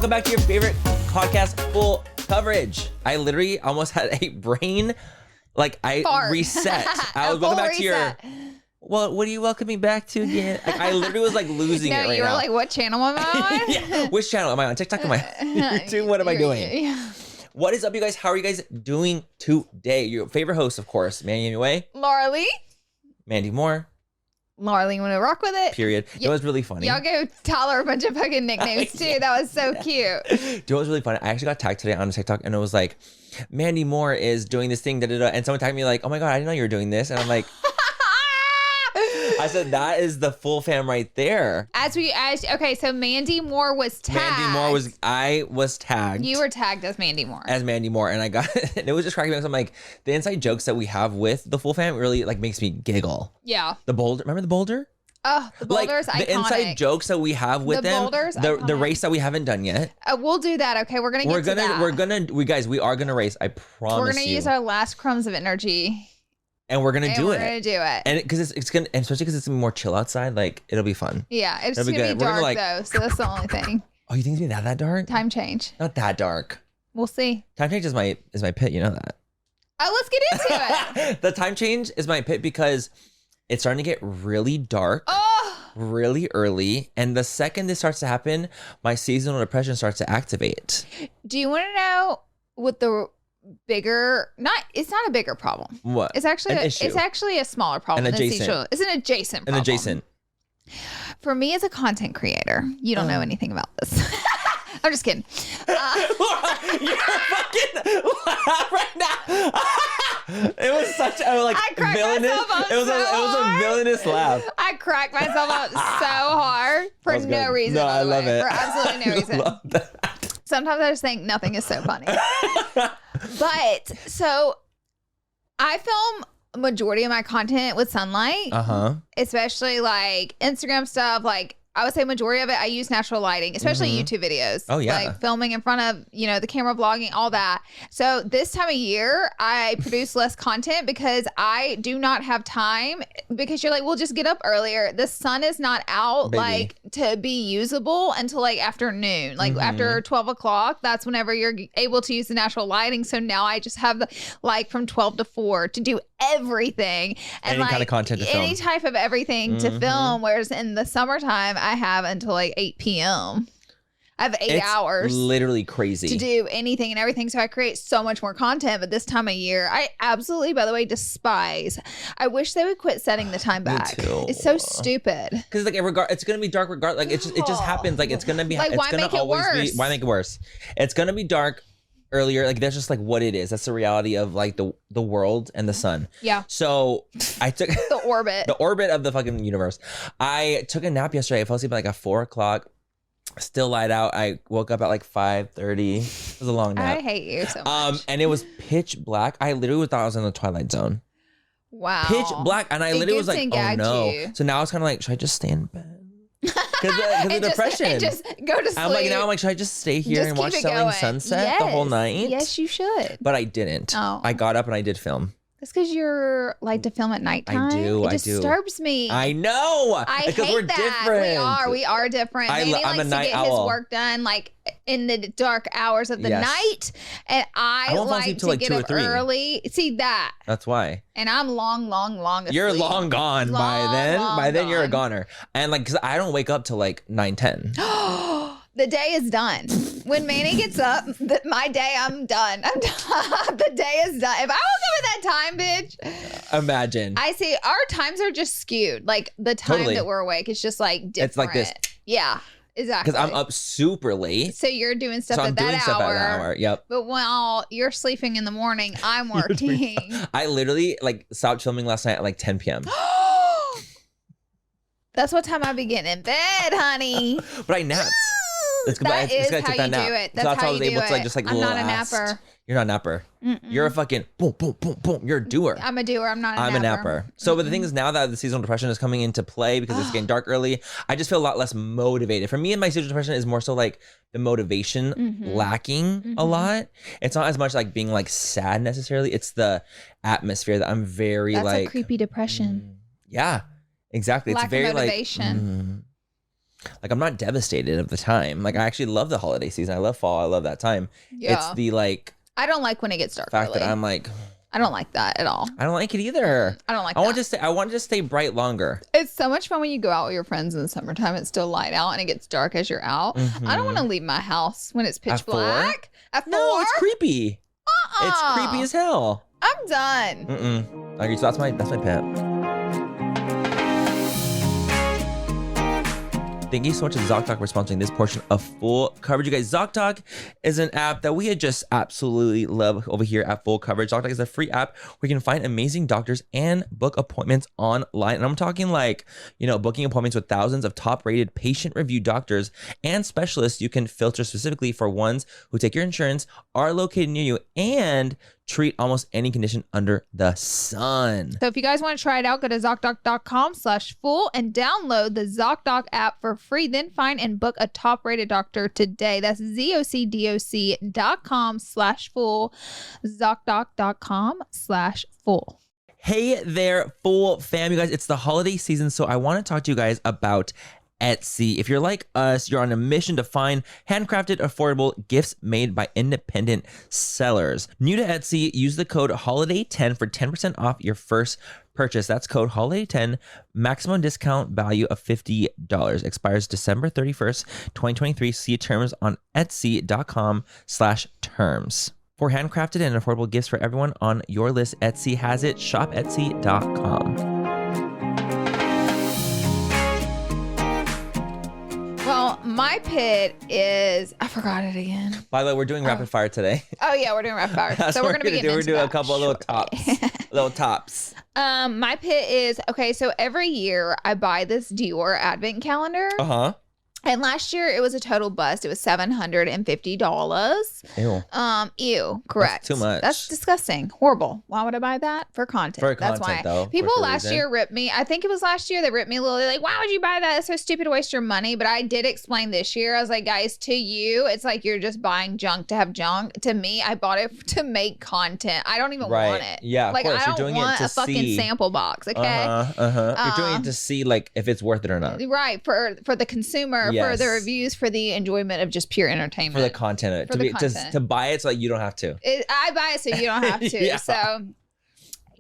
Welcome back to your favorite podcast, Full Coverage. I literally almost had a brain, reset. I was welcome back to your... Well, what are you welcoming back to again? I literally was losing it right now. You were like, what channel am I on? Yeah. Which channel am I on? TikTok? Am I on YouTube? What am I doing? Yeah. What is up, you guys? How are you guys doing today? Your favorite host, of course, Manny and Laura. Laura Lee. Mandy Moore. Laura Lee, want to rock with it? Period. It was really funny. Y'all gave Tyler a bunch of fucking nicknames too. That was so cute. Do you know what was really funny? I actually got tagged today on TikTok and it was like, Mandy Moore is doing this thing, and someone tagged me like, oh my God, I didn't know you were doing this. And I'm like, I said, that is the full fam right there. Okay, so Mandy Moore was tagged. I was tagged. You were tagged as Mandy Moore. As Mandy Moore. And I got, and it was just cracking me up. So I'm like, the inside jokes that we have with the full fam really makes me giggle. Yeah. The boulder, remember the boulder? Oh, the boulder's iconic. The inside jokes that we have with them. The race that we haven't done yet. We'll do that. Okay, we're gonna get to that. We are gonna race. I promise. We're gonna use our last crumbs of energy. And we're gonna do it. We're gonna do it. And because it's gonna, and especially because it's gonna be more chill outside, it'll be fun. Yeah, it's gonna be dark though, so that's the only thing. Oh, you think it's gonna be that dark? Time change. Not that dark. We'll see. Time change is my pit. You know that. Oh, let's get into it. The time change is my pit because it's starting to get really dark. Really early, and the second this starts to happen, my seasonal depression starts to activate. Do you want to know what the bigger? It's not a bigger problem. What? It's actually a smaller problem. An adjacent. It's an adjacent problem. An adjacent. For me as a content creator, you don't know anything about this. I'm just kidding. Laura, you're fucking laugh right now. It was such a villainous. It was a villainous laugh. I cracked myself up so hard for no reason. No, I love it. For absolutely no reason. Love that. Sometimes I just think nothing is so funny. But so I film a majority of my content with sunlight. Especially Instagram stuff. I would say majority of it, I use natural lighting, especially YouTube videos. Oh, yeah. Filming in front of, the camera, vlogging, all that. So this time of year, I produce less content because I do not have time, because you're like, well, just get up earlier. The sun is not out, to be usable until afternoon, after 12 o'clock. That's whenever you're able to use the natural lighting. So now I just have from 12 to 4 to do everything. And any kind of content to film. Any type of everything to film. Whereas in the summertime, I have until 8 p.m. I have 8 hours. It's literally crazy to do anything and everything. So I create so much more content. But this time of year, I absolutely, by the way, despise. I wish they would quit setting the time back. Me too. It's so stupid. Because it's gonna be dark regardless. it just happens. It's gonna be. Why make it worse? Why make it worse? It's gonna be dark earlier. That's just what it is. That's the reality of the world and the sun. Yeah. So I took the orbit. The orbit of the fucking universe. I took a nap yesterday. I fell asleep at 4 o'clock. Still light out. I woke up at 5:30. It was a long nap. I hate you so much. And it was pitch black. I literally thought I was in the Twilight Zone. Wow. Pitch black. And I literally was like, oh no. You. So now it's kind of should I just stay in bed? Because of depression. Just go to sleep. I'm like, should I just stay here and watch Selling Sunset the whole night? Yes, you should. But I didn't. Oh. I got up and I did film. That's because you're to film at nighttime. I do. It disturbs me. I know. I hate we're that. Different. We are different. Manny I'm likes a night to get owl. His work done in the dark hours of the night, and I like to get up early. See that? That's why. And I'm long asleep. You're long gone by then. By then you're a goner. And because I don't wake up till 9:10. The day is done. When Manny gets up, my day, I'm done. The day is done. If I woke up at that time, bitch. Imagine. I see our times are just skewed. The time that we're awake, it's just different. It's like this. Yeah, exactly. Because I'm up super late. So you're doing stuff at that hour. Yep. But while you're sleeping in the morning, I'm working. I literally stopped filming last night at 10 p.m. That's what time I be getting in bed, honey. But I napped. That is how you do it. That's how you do it. I'm not a napper. You're not a napper. You're a fucking boom, boom, boom, boom. You're a doer. I'm a doer. I'm not a napper. I'm a napper. So, but the thing is, now that the seasonal depression is coming into play because it's getting dark early, I just feel a lot less motivated. For me, and my seasonal depression is more so the motivation lacking a lot. It's not as much being sad necessarily. It's the atmosphere that I'm very That's a creepy depression. Yeah, exactly. Lack It's very of motivation. like I'm not devastated of the time. Like I actually love the holiday season. I love fall. I love that time. Yeah. It's the like I don't like when it gets dark fact early. that I'm like I don't like that at all. I don't like it either. I don't like I want to stay bright longer. It's so much fun when you go out with your friends in the summertime. It's still light out and it gets dark as you're out. I don't want to leave my house when it's pitch At 4? black. At 4? No, it's creepy. It's creepy as hell. I'm done. Okay, so that's my pet. Thank you so much to ZocDoc for sponsoring this portion of Full Coverage. You guys, ZocDoc is an app that we just absolutely love over here at Full Coverage. ZocDoc is a free app where you can find amazing doctors and book appointments online. And I'm talking like, booking appointments with thousands of top-rated patient-reviewed doctors and specialists. You can filter specifically for ones who take your insurance, are located near you, and treat almost any condition under the sun. So if you guys want to try it out, go to ZocDoc.com/full and download the ZocDoc app for free. Then find and book a top-rated doctor today. That's ZocDoc.com/full. ZocDoc.com/full. Hey there, Full fam. You guys, it's the holiday season, so I want to talk to you guys about Etsy. If you're like us, you're on a mission to find handcrafted, affordable gifts made by independent sellers. New to Etsy, use the code HOLIDAY10 for 10% off your first purchase. That's code HOLIDAY10, maximum discount value of $50. Expires December 31st, 2023. See terms on etsy.com/terms. For handcrafted and affordable gifts for everyone on your list, Etsy has it. Shop Etsy.com. Well, my pit is, I forgot it again. By the way, we're doing rapid fire today. Oh yeah, we're doing rapid fire. That's So what we're gonna be getting We're into doing that a couple of little shortly. tops. My pit is, okay, so every year I buy this Dior advent calendar. Uh-huh. And last year it was a total bust. It was $750. Ew. Ew, correct. That's too much. That's disgusting. Horrible. Why would I buy that? For content. For That's content, why. though, People for last reason. year ripped me. I think it was last year they ripped me a little. They're like, why would you buy that? It's so stupid to waste your money. But I did explain this year. I was like, guys, to you, it's like you're just buying junk to have junk. To me, I bought it to make content. I don't even want it. Yeah, of like course. I You're don't doing want it to a fucking see. sample box. Okay. You're doing it to see like if it's worth it or not. Right, for the consumer, for Yes. the reviews, for the enjoyment of just pure entertainment. For the content. For the content. To buy it so like you don't have to. I buy it so you don't have to. Yeah. So,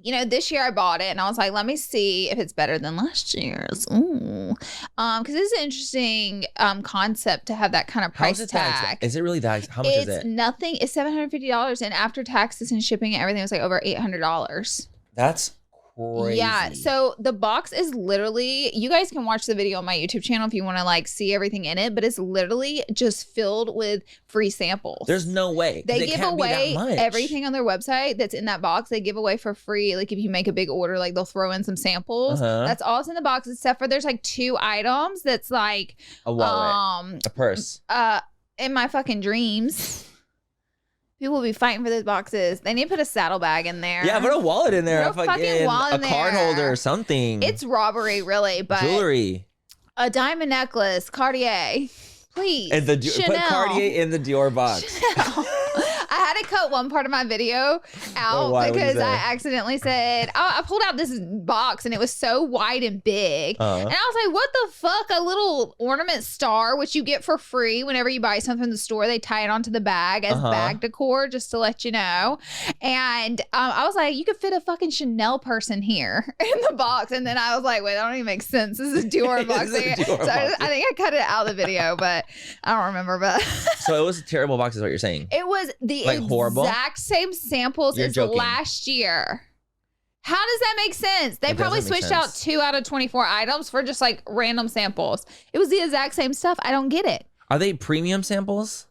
this year I bought it and I was like, let me see if it's better than last year's. Ooh. Because it's an interesting concept to have that kind of price tag. Is it really that? How much is it? It's nothing. It's $750, and after taxes and shipping and everything, it was like over $800. That's crazy. Yeah, so the box is literally, you guys can watch the video on my YouTube channel if you want to like see everything in it, but it's literally just filled with free samples. There's no way. They It give can't be that away much. everything on their website that's in that box. They give away for free. Like if you make a big order, like they'll throw in some samples. That's all that's in the box, except for there's like 2 items that's like A wallet. A purse. in my fucking dreams. People will be fighting for those boxes. They need to put a saddlebag in there. Yeah, put a wallet in there. Put a fucking wallet in a card there. holder or something. It's robbery, really, but jewelry. A diamond necklace, Cartier. Please. And Chanel. put Cartier in the Dior box. Chanel. I had to cut one part of my video out Why? What'd you because say? I accidentally said, I pulled out this box and it was so wide and big. And I was like, what the fuck? A little ornament star, which you get for free whenever you buy something in the store. They tie it onto the bag as bag decor, just to let you know. And I was like, you could fit a fucking Chanel purse in here in the box. And then I was like, wait, that don't even make sense. This is a Dior box. This is a Dior box. I think I cut it out of the video, but I don't remember. But So it was a terrible box is what you're saying. it was the Like horrible? exact same samples You're as joking. last year. How does that make sense? They It probably doesn't make switched out sense. 2 out of 24 items for just like random samples. It was the exact same stuff. I don't get it. Are they premium samples?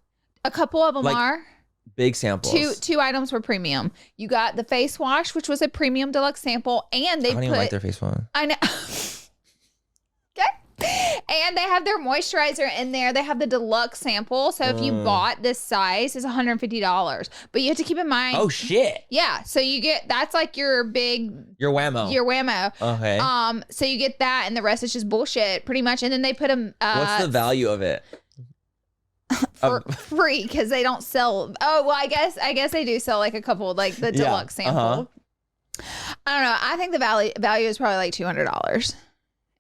A couple of them Like, are. Big samples. Two items were premium. You got the face wash, which was a premium deluxe sample, and they I don't even like their face wash. I know. Okay. And they have their moisturizer in there. They have the deluxe sample. So if you bought this size, it's $150. But you have to keep in mind. Oh shit. Yeah. So you get, that's like your big, Your whammo. your whammo. Okay. So you get that and the rest is just bullshit pretty much. And then they put them What's the value of it? for free because they don't sell. Oh, well, I guess they do sell like a couple, like the Yeah, deluxe sample. I don't know. I think the value is probably like $200.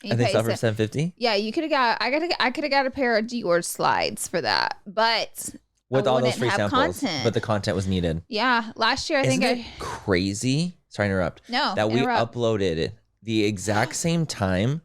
I think so for $750. Yeah, you could have got. I could have got a pair of Dior slides for that, but with all those free have samples, content. but the content was needed. Yeah, last year Isn't it crazy? Sorry to interrupt. No, that we uploaded the exact same time,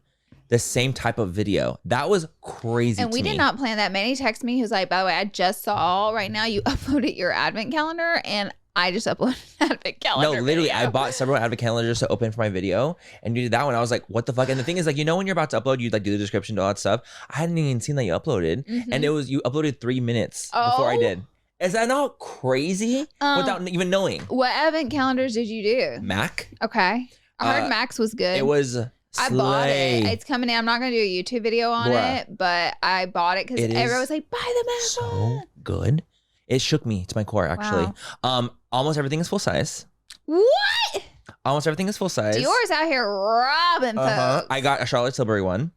the same type of video. That was crazy. And we did not plan that. Manny texted me. He was like, "By the way, I just saw right now you uploaded your advent calendar, and I just uploaded an advent calendar." No, literally, video. I bought several advent calendars to open for my video, and you did that one. I was like, "What the fuck?" And the thing is, like, you know, when you're about to upload, you like do the description, do all that stuff. I hadn't even seen that you uploaded, and it was you uploaded 3 minutes before I did. Is that not crazy? Without even knowing. What advent calendars did you do? Mac. Okay, I heard Max was good. It was. I bought it. It's coming in. I'm not going to do a YouTube video on it, but I bought it because everyone was like, buy the Mac. So good. It shook me to my core, actually. Wow. Almost everything is full size. What? Almost everything is full size. Dior's out here robbing folks. I got a Charlotte Tilbury one.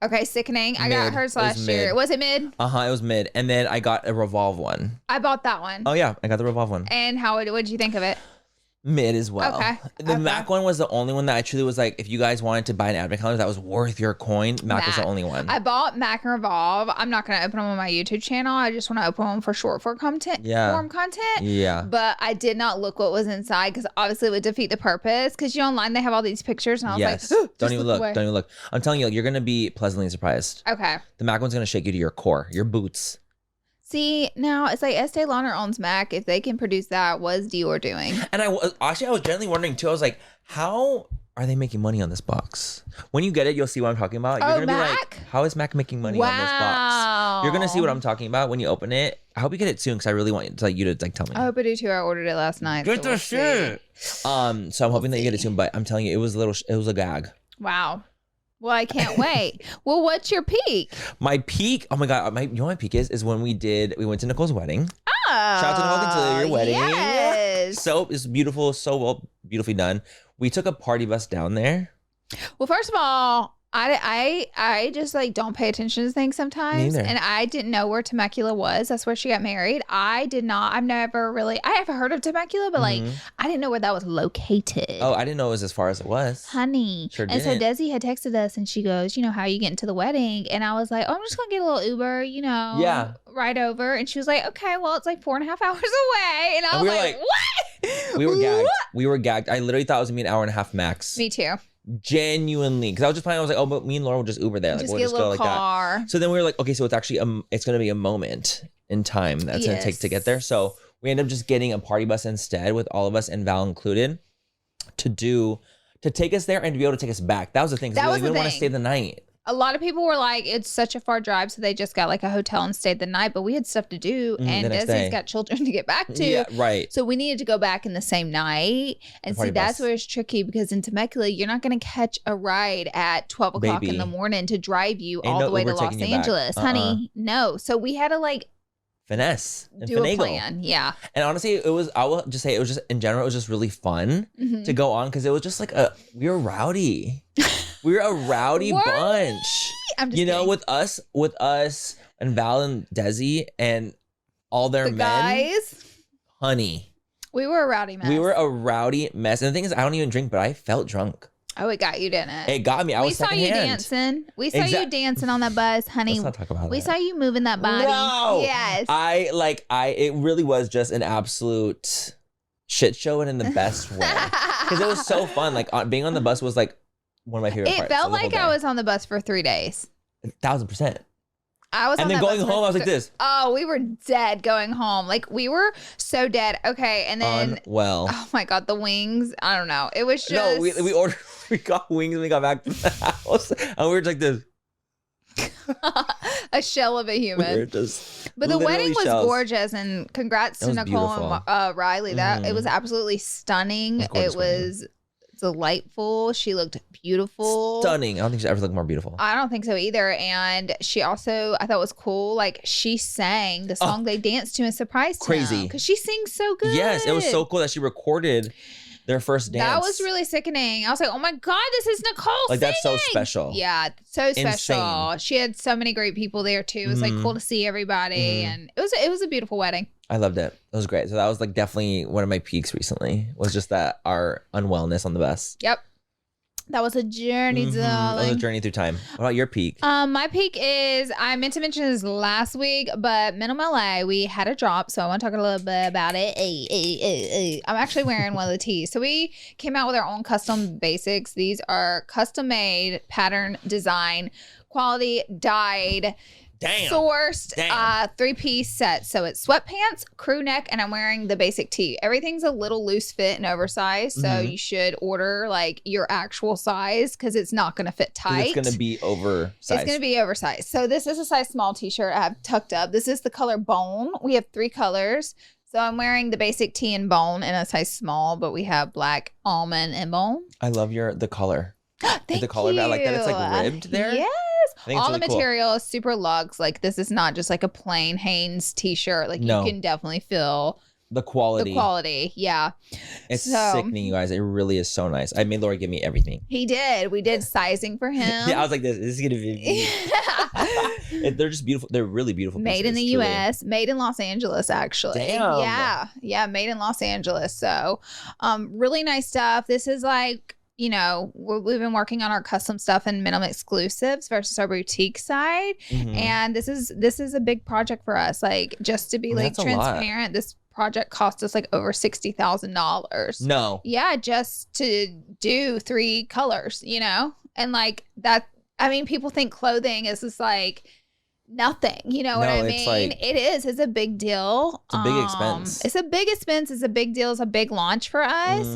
Okay, sickening. I got hers last year. Was it mid? It was mid. And then I got a Revolve one. I bought that one. Oh, yeah. I got the Revolve one. And what did you think of it? Mid as well. Okay. The Mac one was the only one that I truly was like, if you guys wanted to buy an advent calendar that was worth your coin, Mac was the only one. I bought Mac and Revolve. I'm not going to open them on my YouTube channel. I just want to open them for short form content. Yeah. But I did not look what was inside because obviously it would defeat the purpose. Because online they have all these pictures and I was like, don't even look. Don't even look. I'm telling you, you're going to be pleasantly surprised. Okay. The Mac one's going to shake you to your core, your boots. See, now it's like Estee Lauder owns Mac. If they can produce that, what's Dior doing? And I was genuinely wondering too. I was like, how are they making money on this box? When you get it, you'll see what I'm talking about. You're gonna be like, how is Mac making money on this box? You're gonna see what I'm talking about when you open it. I hope you get it soon because I really want you to tell me. I hope I do too. I ordered it last night. Get the shit. So I'm hoping that you get it soon. But I'm telling you, it was a gag. Wow. Well, I can't wait. Well, what's your peak? My peak, oh my God, you know what my peak is when we went to Nicole's wedding. Oh. Shout out to Nicole Consilia, your wedding. Yes. So it's beautiful, so well, beautifully done. We took a party bus down there. Well, first of all, I just like don't pay attention to things sometimes. And I didn't know where Temecula was. That's where she got married. I did not. I have heard of Temecula, but like I didn't know where that was located. Oh, I didn't know it was as far as it was. Honey. Sure and didn't. so Desi had texted us and she goes, you know, how are you getting to the wedding? And I was like, oh, I'm just going to get a little Uber, you know. Yeah. Right over. And she was like, okay, well, it's like 4.5 hours away. And I was like, what? We were gagged. We were gagged. I literally thought it was going to be an hour and a half max. Me too. Genuinely, because I was just planning. I was like, oh, but me and Laura will just Uber there. Like, just we'll get just a little go like car. that. So then we were like, okay, so it's actually it's going to be a moment in time that's going to take to get there. So we ended up just getting a party bus instead, with all of us and Val included, to take us there and to be able to take us back. That was the thing. We didn't want to stay the night. A lot of people were like, it's such a far drive, so they just got like a hotel and stayed the night. But we had stuff to do, and Desi's got children to get back to. Yeah, right. So we needed to go back in the same night. And see, that's where it's tricky because in Temecula, you're not going to catch a ride at 12 o'clock in the morning to drive you all the way to Los Angeles. Honey, no. So we had to like finesse and do finagle. A plan. Yeah. And honestly, I will just say, it was just, in general, it was just really fun to go on because it was just like we were rowdy. We were a rowdy bunch. I'm just kidding. With us and Val and Desi and all their men. Guys. Honey. We were a rowdy mess. We were a rowdy mess. And the thing is, I don't even drink, but I felt drunk. Oh, it got you, didn't it? It got me. I was secondhand. We saw you dancing. We saw you dancing on that bus, honey. Let's not talk about that. We saw you moving that body. No. Yes. It really was just an absolute shit show and in the best way. Because it was so fun. Like being on the bus was like one of my favorite parts. It felt like I was on the bus for 3 days. 1,000%. I was, and then going home, I was like this. Oh, we were dead going home. Like we were so dead. Okay, and then oh my God, the wings. I don't know. It was just we got wings and we got back to the house, and we were like this. A shell of a human. We were just but the wedding was gorgeous, and congrats to Nicole and Riley. That it was absolutely stunning. It was delightful. She looked beautiful. Stunning. I don't think she ever looked more beautiful. I don't think so either. And she also, I thought was cool. Like she sang the song they danced to and surprised crazy because she sings so good. Yes, it was so cool that she recorded their first dance. That was really sickening. I was like, oh my God, this is Nicole singing. That's so special. Yeah, so special. Insane. She had so many great people there too. It was like cool to see everybody, and it was a beautiful wedding. I loved it. It was great. So that was like definitely one of my peaks recently. Was just that our unwellness on the bus. Yep. That was a journey, That was a darling. journey through time. What about your peak? My peak is, I meant to mention this last week, but Minimum LA, we had a drop, so I want to talk a little bit about it. I'm actually wearing one of the tees. So we came out with our own custom basics. These are custom made, pattern design, quality, dyed, sourced, 3-piece set. So it's sweatpants, crew neck, and I'm wearing the basic tee. Everything's a little loose fit and oversized, so you should order like your actual size because it's not going to fit tight. It's going to be oversized. It's going to be oversized. So this is a size small t-shirt I have tucked up. This is the color bone. We have 3 colors. So I'm wearing the basic tee and bone in a size small, but we have black, almond, and bone. I love the color. Thank the color. you. I like that it's like ribbed there. Yes. All really the material is super luxe. Like this is not just like a plain Hanes t-shirt. Like you can definitely feel the quality. Yeah. It's sickening, you guys. It really is so nice. I made Laura give me everything. He did. We did sizing for him. Yeah, I was like, this is gonna be they're just beautiful. They're really beautiful pieces, made in the truly. US, made in Los Angeles, actually. Damn. Yeah, made in Los Angeles. So really nice stuff. This is like, you know, we've been working on our custom stuff and minimum exclusives versus our boutique side. And this is a big project for us. Like just to be like transparent, this project cost us like over $60,000. No. Yeah, just to do 3 colors, you know? And like that, I mean, people think clothing is just like nothing, you know what I mean? It's a big deal. It's a big expense. It's a big expense. It's a big deal. It's a big launch for us.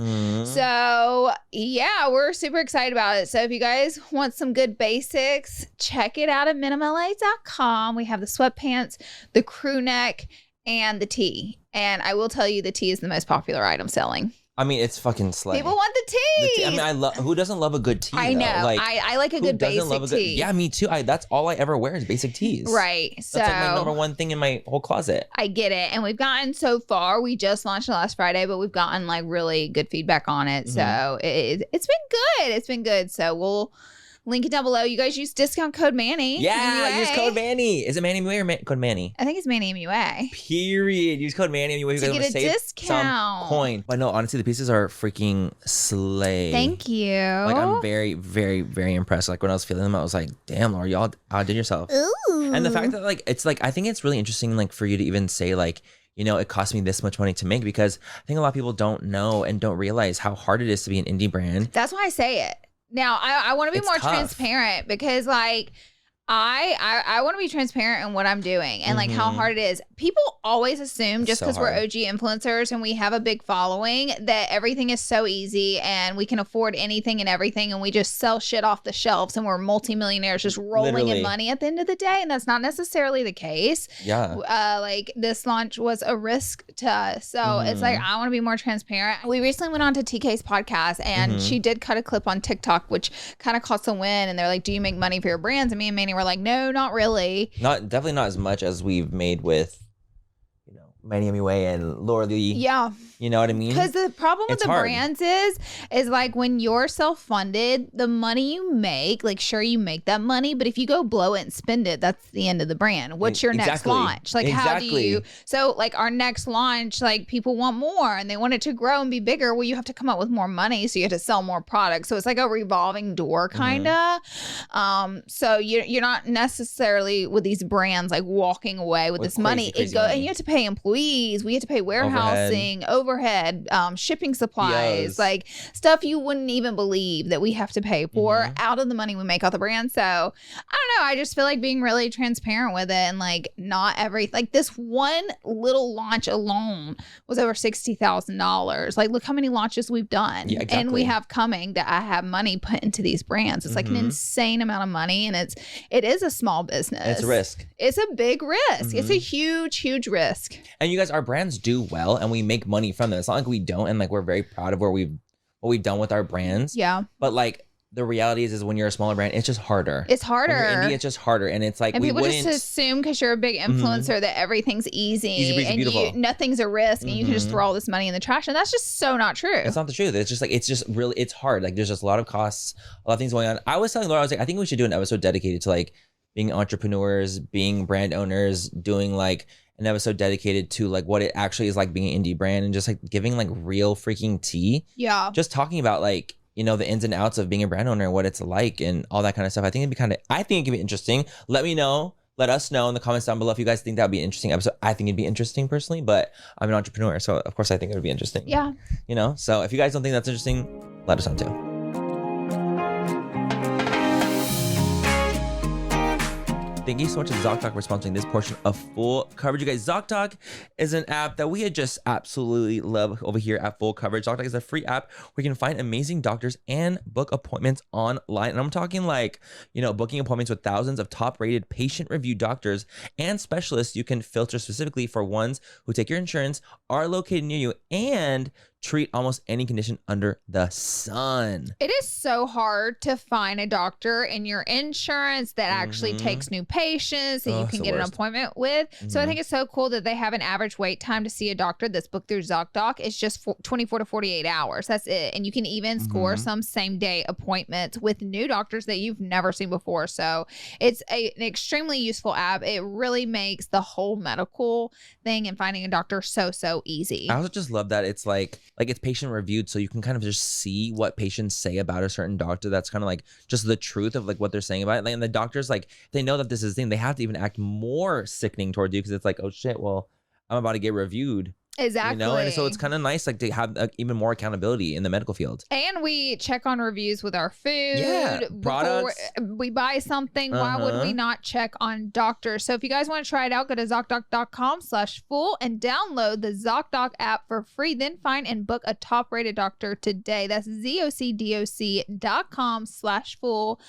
So yeah, we're super excited about it. So if you guys want some good basics, check it out at minimumla.com. We have the sweatpants, the crew neck, and the tee. And I will tell you, the tee is the most popular item selling. I mean, it's fucking slay. People want the tee. I mean, I love. Who doesn't love a good tee? I know. Like, I like a good basic tee. Yeah, me too. That's all I ever wear is basic tees. Right. So that's like my number one thing in my whole closet. I get it, and we've gotten so far. We just launched last Friday, but we've gotten like really good feedback on it. So it's been good. It's been good. So we'll link it down below. You guys use discount code Manny. Yeah, use code Manny. Is it Manny MUA or code Manny? I think it's Manny MUA. Period. Use code Manny MUA. To get a discount. Some coin. But no, honestly, the pieces are freaking slay. Thank you. Like I'm very, very, very impressed. Like when I was feeling them, I was like, damn, Laura, y'all outdid yourself. Ooh. And the fact that like, it's like, I think it's really interesting like for you to even say like, you know, it cost me this much money to make, because I think a lot of people don't know and don't realize how hard it is to be an indie brand. That's why I say it. Now, I want to be more transparent, because like I want to be transparent in what I'm doing and like how hard it is. People always assume just because we're OG influencers and we have a big following that everything is so easy and we can afford anything and everything and we just sell shit off the shelves and we're multimillionaires just rolling in money at the end of the day. And that's not necessarily the case. Yeah. Like this launch was a risk to us. So it's like, I want to be more transparent. We recently went on to TK's podcast and she did cut a clip on TikTok, which kind of cost a win. And they're like, do you make money for your brands? And me and Manny were like, no, not really. Definitely not as much as we've made with, you know, Manny MUA and Laura Lee. Yeah. You know what I mean? Because the problem with the brands is like when you're self-funded, the money you make, like sure you make that money, but if you go blow it and spend it, that's the end of the brand. What's your next launch? Like how do you, so like our next launch, like people want more and they want it to grow and be bigger. Well, you have to come up with more money. So you have to sell more products. So it's like a revolving door kind of. So you're not necessarily with these brands like walking away with this money. And you have to pay employees. We have to pay warehousing, overhead, shipping supplies, like stuff you wouldn't even believe that we have to pay for out of the money we make off the brand. So I don't know. I just feel like being really transparent with it and like not like this one little launch alone was over $60,000. Like look how many launches we've done and we have coming that I have money put into these brands. It's like an insane amount of money and it is a small business. It's risk. It's a big risk. It's a huge, huge risk. And you guys, our brands do well and we make money from them. It's not like we don't, and like we're very proud of what we've done with our brands. Yeah. But like the reality is when you're a smaller brand, it's just harder. It's harder. When you're indie, it's just harder. And it's like and people just assume because you're a big influencer that everythinging's easy and nothing's a risk and you can just throw all this money in the trash. And that's just so not true. It's not the truth. It's just like it's hard. Like there's just a lot of costs, a lot of things going on. I was telling Laura, I was like, I think we should do an episode dedicated to like being entrepreneurs, being brand owners, doing like an episode dedicated to like what it actually is like being an indie brand and just like giving like real freaking tea. Yeah. Just talking about like, the ins and outs of being a brand owner and what it's like and all that kind of stuff. I think it could be interesting. Let us know in the comments down below if you guys think that would be an interesting episode. I think it'd be interesting personally, but I'm an entrepreneur, so of course I think it would be interesting. Yeah. So if you guys don't think that's interesting, let us know too. Thank you so much to ZocDoc for sponsoring this portion of Full Coverage. You guys, ZocDoc is an app that we just absolutely love over here at Full Coverage. ZocDoc is a free app where you can find amazing doctors and book appointments online. And I'm talking booking appointments with thousands of top-rated patient-reviewed doctors and specialists. You can filter specifically for ones who take your insurance, are located near you, and treat almost any condition under the sun. It is so hard to find a doctor in your insurance that actually takes new patients that you can get an appointment with. So I think it's so cool that they have an average wait time to see a doctor that's booked through ZocDoc. It's just 24 to 48 hours. That's it. And you can even score some same day appointments with new doctors that you've never seen before. So it's an extremely useful app. It really makes the whole medical thing and finding a doctor so easy. I also just love that it's like it's patient reviewed, so you can kind of just see what patients say about a certain doctor. That's kind of like just the truth of like what they're saying about it. And the doctors, like, they know that this is the thing. They have to even act more sickening towards you because it's like, oh shit, well, I'm about to get reviewed. Exactly. And so it's kind of nice to have even more accountability in the medical field. And we check on reviews with our food. Yeah, products. Before we buy something, why would we not check on doctors? So if you guys want to try it out, go to ZocDoc.com/full and download the ZocDoc app for free. Then find and book a top-rated doctor today. That's ZocDoc.com/full.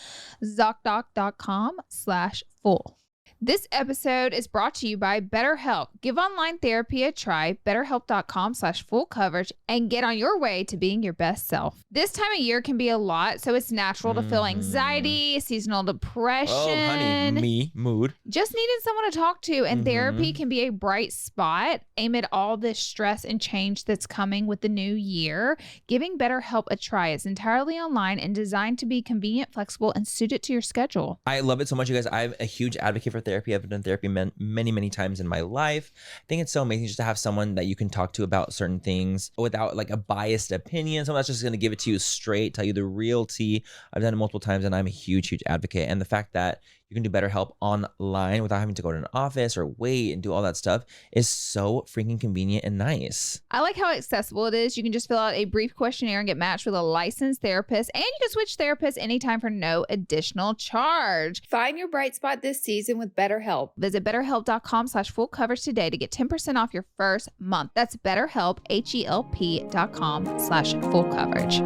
ZocDoc.com/full. This episode is brought to you by BetterHelp. Give online therapy a try. BetterHelp.com/full coverage and get on your way to being your best self. This time of year can be a lot, so it's natural to feel anxiety, seasonal depression. Oh, honey, mood. Just needing someone to talk to, and therapy can be a bright spot amid all this stress and change that's coming with the new year. Giving BetterHelp a try. It's entirely online and designed to be convenient, flexible, and suited to your schedule. I love it so much, you guys. I'm a huge advocate for therapy. I've done therapy many times in my life. I think it's so amazing just to have someone that you can talk to about certain things without like a biased opinion. Someone that's just going to give it to you straight, tell you the real tea. I've done it multiple times and I'm a huge advocate. And the fact that you can do BetterHelp online without having to go to an office or wait and do all that stuff is so freaking convenient and nice. I like how accessible it is. You can just fill out a brief questionnaire and get matched with a licensed therapist, and you can switch therapists anytime for no additional charge. Find your bright spot this season with BetterHelp. Visit BetterHelp.com/full coverage today to get 10% off your first month. That's BetterHelp, HELP.com/full coverage.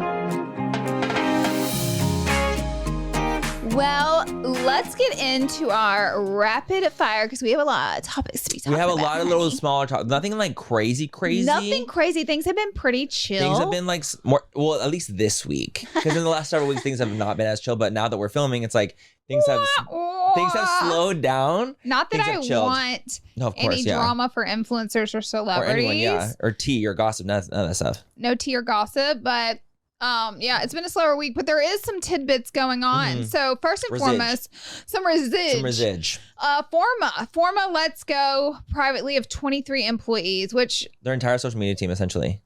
Well, let's get into our rapid fire because we have a lot of topics to be talking about. We have a lot of little smaller topics. Nothing like crazy. Nothing crazy. Things have been pretty chill. Things have been like more, well, at least this week. Because in the last several weeks, things have not been as chill. But now that we're filming, it's like things have slowed down. Not that I want any drama for influencers or celebrities. Or anyone, or tea or gossip, none of that stuff. No tea or gossip, but it's been a slower week, but there is some tidbits going on. So first and foremost, some residge. Forma lets go privately of 23 employees, which their entire social media team essentially.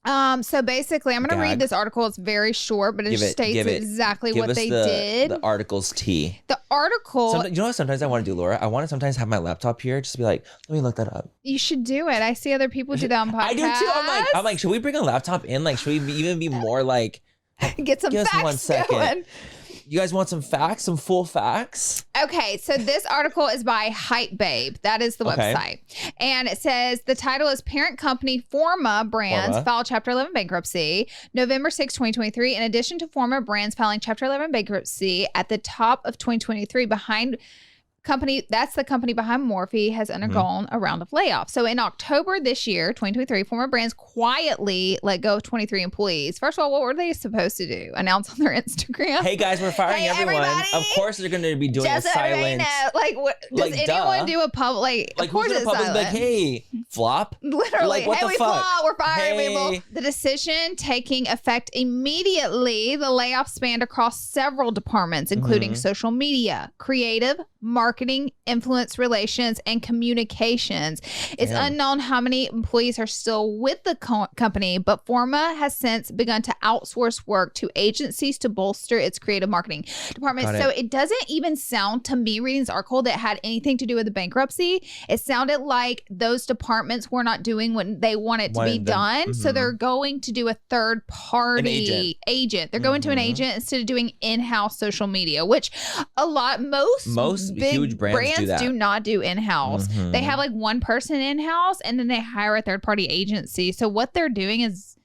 So basically, I'm going to read this article. It's very short, but it states exactly what they did. The article's tea. The article. You know what sometimes I want to do, Laura? I want to sometimes have my laptop here just to be like, let me look that up. You should do it. I see other people do that on podcasts. I do too. I'm like, should we bring a laptop in? Like, should we even be more like... Get some facts going. You guys want some facts, some full facts? Okay, so this article is by Hype Babe. That is the website. And it says the title is Parent Company Forma Brands Filed Chapter 11 Bankruptcy, November 6, 2023. In addition to Forma Brands filing Chapter 11 bankruptcy at the top of 2023 the company behind Morphe has undergone a round of layoffs. So in October this year, 2023, Forma Brands quietly let go of 23 employees. First of all, what were they supposed to do? Announce on their Instagram? Hey guys, we're firing everyone. Everybody. Of course they're going to be doing a silent. Like, what, does anyone do a public? Of course it's silent. Like, hey, flop. Literally, like, what hey, the we fuck? flop. We're firing people. The decision taking effect immediately. The layoffs spanned across several departments, including social media, creative, marketing, influence relations, and communications. It's unknown how many employees are still with the company, but Forma has since begun to outsource work to agencies to bolster its creative marketing department. So it doesn't even sound to me, reading this article, that had anything to do with the bankruptcy. It sounded like those departments were not doing what they wanted to be done. So they're going to do a third party agent. They're going to an agent instead of doing in-house social media, which most big huge brands do not do in-house. They have like one person in-house and then they hire a third-party agency. So what they're doing is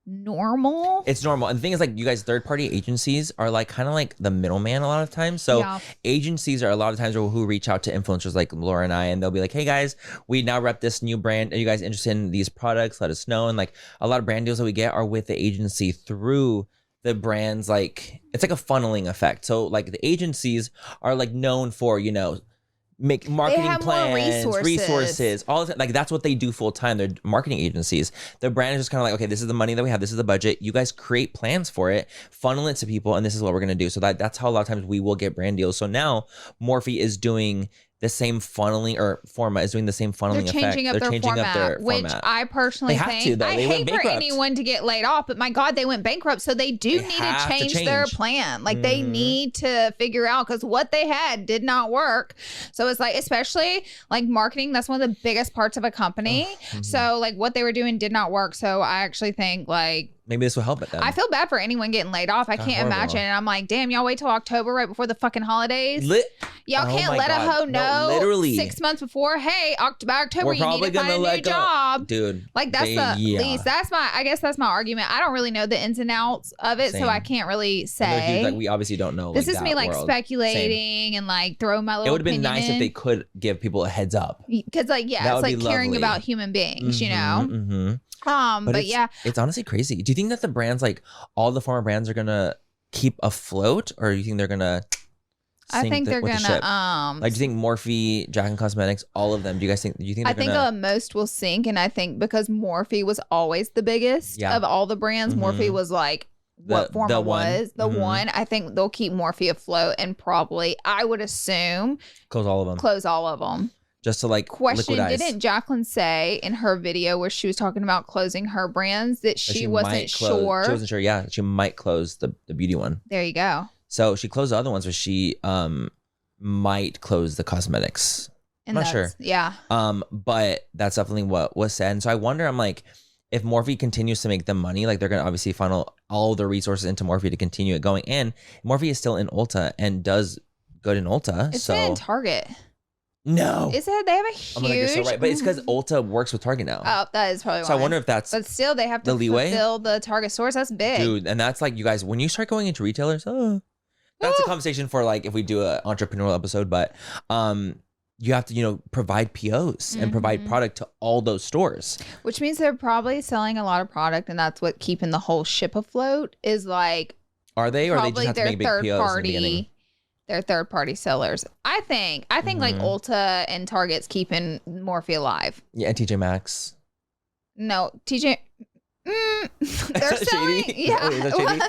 normal. It's normal. And the thing is, like, you guys, third-party agencies are like kind of like the middleman a lot of times. So agencies are a lot of times who reach out to influencers like Laura and I, and they'll be like, hey guys, we now rep this new brand. Are you guys interested in these products? Let us know. And like a lot of brand deals that we get are with the agency through the brands. Like it's like a funneling effect. So like the agencies are like known for, you know, make marketing plans, resources, all the time. Like that's what they do full time. They're marketing agencies. The brand is just kind of like, okay, this is the money that we have. This is the budget. You guys create plans for it, funnel it to people, and this is what we're going to do. So that's how a lot of times we will get brand deals. So now Morphe is doing the same funneling, or Forma is doing the same funneling effect. They're changing up their format, which I personally think, I hate for anyone to get laid off, but my God, they went bankrupt. So they need to change their plan. Like they need to figure out, because what they had did not work. So it's like, especially like marketing, that's one of the biggest parts of a company. So like what they were doing did not work. So I actually think like, maybe this will help it then. I feel bad for anyone getting laid off. I can't imagine. And I'm like, damn, y'all wait till October right before the fucking holidays. Y'all can't let a hoe know literally 6 months before, hey, by October you need to find a new job. Dude. Like that's the least. I guess that's my argument. I don't really know the ins and outs of it, so I can't really say. Like we obviously don't know. This is me like speculating and like throwing my little. It would have been nice if they could give people a heads up. Because like, it's like caring about human beings, you know? But yeah, it's honestly crazy. Do you think that the brands, like all the Forma brands, are gonna keep afloat, or do you think they're gonna I think they're gonna like, do you think Morphe, Jaclyn Cosmetics, all of them, do you think I think most will sink? And I think because Morphe was always the biggest of all the brands, Morphe was like what Forma was the one. I think they'll keep Morphe afloat and probably, I would assume, close all of them. Just to like liquidize. Didn't Jaclyn say in her video where she was talking about closing her brands that she wasn't sure? She wasn't sure. Yeah, she might close the beauty one. There you go. So she closed the other ones, but she might close the cosmetics. I'm not sure. Yeah. But that's definitely what was said. And so I wonder, I'm like, if Morphe continues to make them money, like they're gonna obviously funnel all the resources into Morphe to continue it going. And Morphe is still in Ulta and does good in Ulta. It's been in Target. No. Is it? They have a huge... Oh my God, you're so right. But it's because Ulta works with Target now. Oh, that is probably why. So I wonder if that's... But still, they have to fulfill the Target stores. That's big. Dude, and that's like, you guys, when you start going into retailers, that's a conversation for like, if we do an entrepreneurial episode, but you have to, you know, provide POs and provide product to all those stores. Which means they're probably selling a lot of product, and that's what keeping the whole ship afloat is like... Are they? Or they just have to make big POs in the beginning? They're third-party sellers. I think like Ulta and Target's keeping Morphe alive. Yeah, and TJ Maxx. No, TJ. They're selling. Yeah,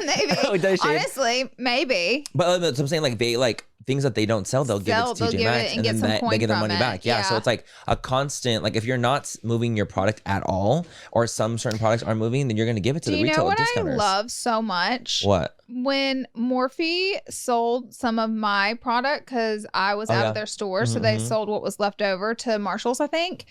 maybe. Honestly, maybe. But that's what I'm saying. Like they like things that they don't sell, they'll give it to TJ Maxx, and then they get their money back. Yeah, so it's like a constant. Like if you're not moving your product at all, or some certain products aren't moving, then you're going to give it to the retail discounters. Do you know what I love so much? What? When Morphe sold some of my product, because I was out of their store, so they sold what was left over to Marshall's, I think.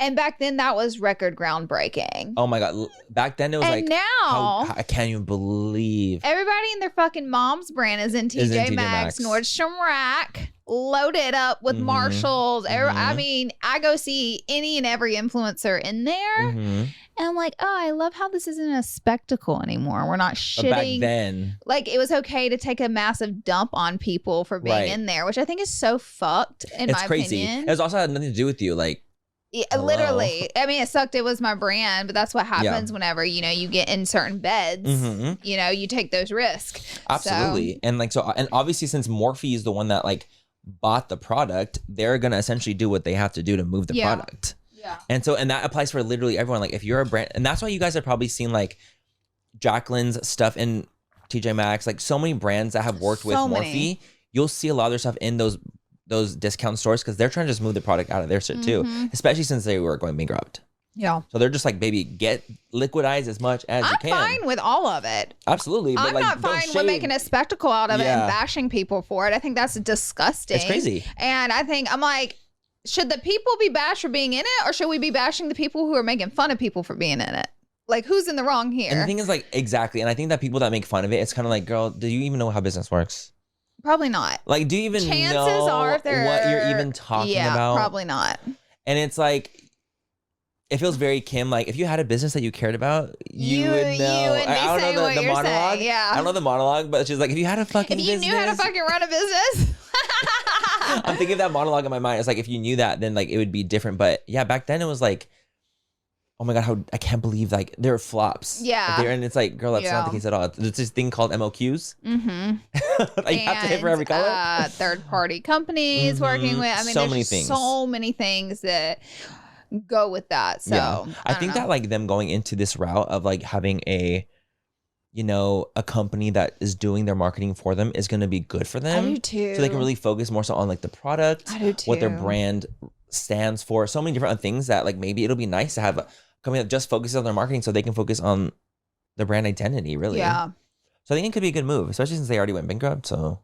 And back then, that was record groundbreaking. Oh my God. Back then, it was and now, I can't even believe. Everybody and their fucking mom's brand is in TJ Maxx, Nordstrom Rack, loaded up with Marshalls. I mean, I go see any and every influencer in there. And I'm like, oh, I love how this isn't a spectacle anymore. We're not shitting. But back then, like, it was okay to take a massive dump on people for being in there, which I think is so fucked, in my crazy. opinion. It also had nothing to do with you. Like, yeah, literally. I mean, it sucked. It was my brand, but that's what happens whenever, you know, you get in certain beds, you know, you take those risks. Absolutely. So. And like, so, and obviously since Morphe is the one that like bought the product, they're going to essentially do what they have to do to move the product. Yeah. And so, and that applies for literally everyone. Like if you're a brand, and that's why you guys are probably seen like Jaclyn's stuff in TJ Maxx, like so many brands that have worked with Morphe. you'll see a lot of their stuff in those discount stores because they're trying to just move the product out of their shit too, especially since they were going bankrupt. Yeah. So they're just like, baby, liquidize as much as you can. I'm fine with all of it. Absolutely. But I'm not fine with making a spectacle out of it and bashing people for it. I think that's disgusting. It's crazy. And I'm like, should the people be bashed for being in it, or should we be bashing the people who are making fun of people for being in it? Like, who's in the wrong here? And the thing is, like, exactly. And I think that people that make fun of it, it's kind of like, girl, do you even know how business works? Probably not. Like, do you even Chances know are if they're, what you're even talking about? Probably not. And it's like, it feels very Kim. Like, if you had a business that you cared about, you would know. You would be I saying don't know what the you're monologue. saying. Yeah. I don't know the monologue, but she's like, if you had a fucking business. If you knew how to fucking run a business. I'm thinking of that monologue in my mind. It's like, if you knew that, then like it would be different. But yeah, back then it was like, oh my God, I can't believe like there are flops. Yeah. And it's like, girl, that's not the case at all. There's this thing called MOQs. That you have to hit for every color. Third-party companies working with. I mean, so there's many just things. so many things that go with that. So I think that like them going into this route of like having a company that is doing their marketing for them is going to be good for them. I do too. So they can really focus more so on like the product, I do too. what their brand stands for, so many different things that like maybe it'll be nice to have a company that just focuses on their marketing so they can focus on the brand identity, really. Yeah. So I think it could be a good move, especially since they already went bankrupt. So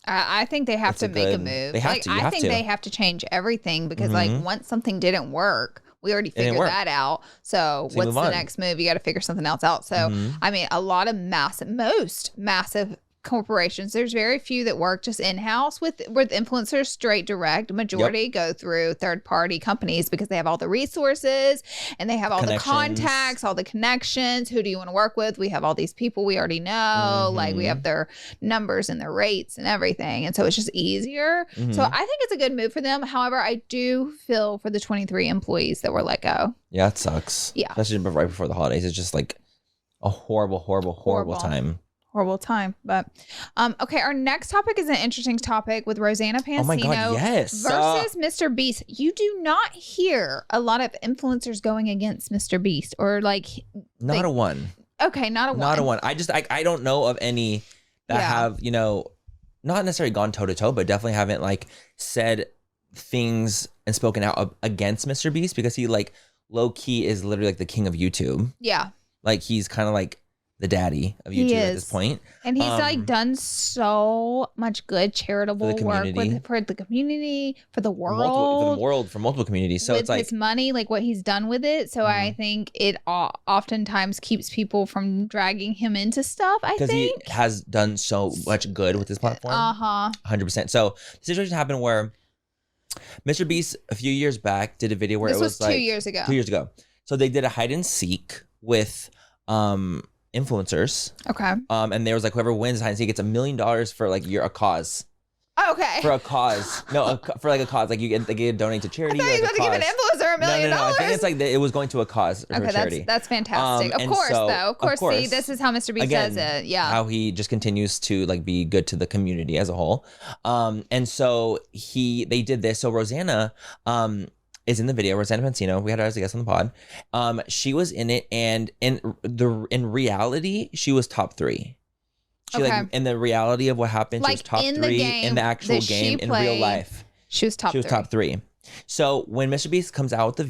I think they have to make a move. They have to. I think they have to change everything because like once something didn't work, we already figured that out. So what's the next move? You got to figure something else out. So I mean, a lot of most massive corporations, there's very few that work just in-house with influencers straight direct. Majority go through third-party companies because they have all the resources and they have all the contacts, all the connections. Who do you want to work with? We have all these people we already know. Like we have their numbers and their rates and everything, and so it's just easier. So I think it's a good move for them. However, I do feel for the 23 employees that were let go. Yeah, it sucks. Yeah, especially right before the holidays. It's just like a horrible time. Horrible time. But okay, our next topic is an interesting topic with Rosanna Pansino versus MrBeast. You do not hear a lot of influencers going against MrBeast or like not a one. Okay, not a one. I don't know of any that have, not necessarily gone toe to toe, but definitely haven't like said things and spoken out against MrBeast because he like low key is literally like the king of YouTube. Yeah. Like he's kind of like the daddy of YouTube at this point. And he's like done so much good charitable work for the community, for the world. For multiple communities. So with it's like his money, like what he's done with it. So I think it oftentimes keeps people from dragging him into stuff, I think. Because he has done so much good with his platform. 100%. So the situation happened where MrBeast a few years back did a video where it was like 2 years ago. 2 years ago. So they did a hide and seek with influencers. Okay. And there was like whoever wins hide and seek gets $1 million for like a cause. Oh, okay. For a cause. No, for like a cause. Like they get donate to charity. I thought you were going to give an influencer $1 million. No. I think it's like it was going to a cause or a charity. That's fantastic. Of course. See, this is how MrBeast does it. Yeah. How he just continues to like be good to the community as a whole. And so they did this. So Rosanna, is in the video. Rosanna Pansino, we had her as a guest on the pod. She was in it, and in reality, she was top 3. She like in the reality of what happened, like she was top 3 in the actual game in real life. She was top 3. Top 3. So when MrBeast comes out with the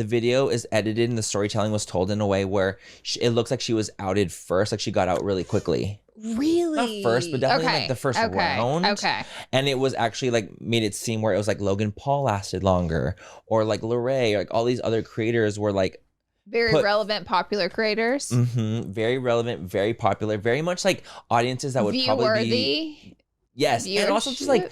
video is edited and the storytelling was told in a way where it looks like she was outed first, like she got out really quickly. Really? Not first, but definitely like the first round. Okay. And it was actually like made it seem where it was like Logan Paul lasted longer, or like Lorray, or like all these other creators were like very relevant, popular creators. Very relevant, very popular, very much like audiences that would probably be. Yes, and also just like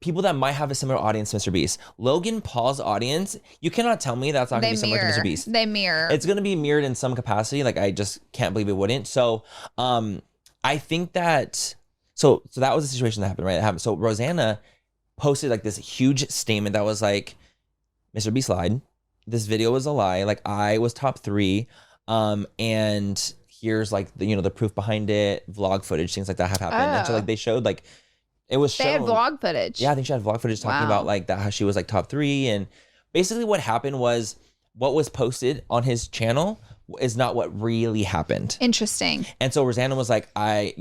people that might have a similar audience to MrBeast. Logan Paul's audience, you cannot tell me that's not going to be similar to MrBeast. They mirror. It's going to be mirrored in some capacity. Like I just can't believe it wouldn't. So I think that, so that was the situation that happened, right? It happened. So Rosanna posted like this huge statement that was like, MrBeast lied. This video was a lie. Like I was top 3. And here's like the proof behind it, vlog footage, things like that have happened. And so like they showed like, it was shown. They had vlog footage. Yeah, I think she had vlog footage talking about like that, how she was like top 3. And basically what happened was what was posted on his channel is not what really happened. Interesting. And so Rosanna was like, I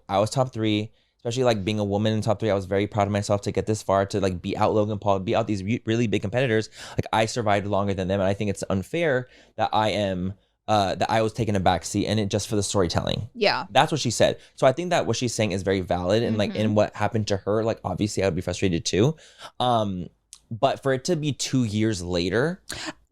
was top 3. especially like being a woman in top 3. I was very proud of myself to get this far, to like beat out Logan Paul, beat out these really big competitors. Like I survived longer than them, and I think it's unfair that I was taking a backseat and it just for the storytelling. Yeah. That's what she said. So I think that what she's saying is very valid, and like in what happened to her, like obviously I would be frustrated too. But for it to be 2 years later,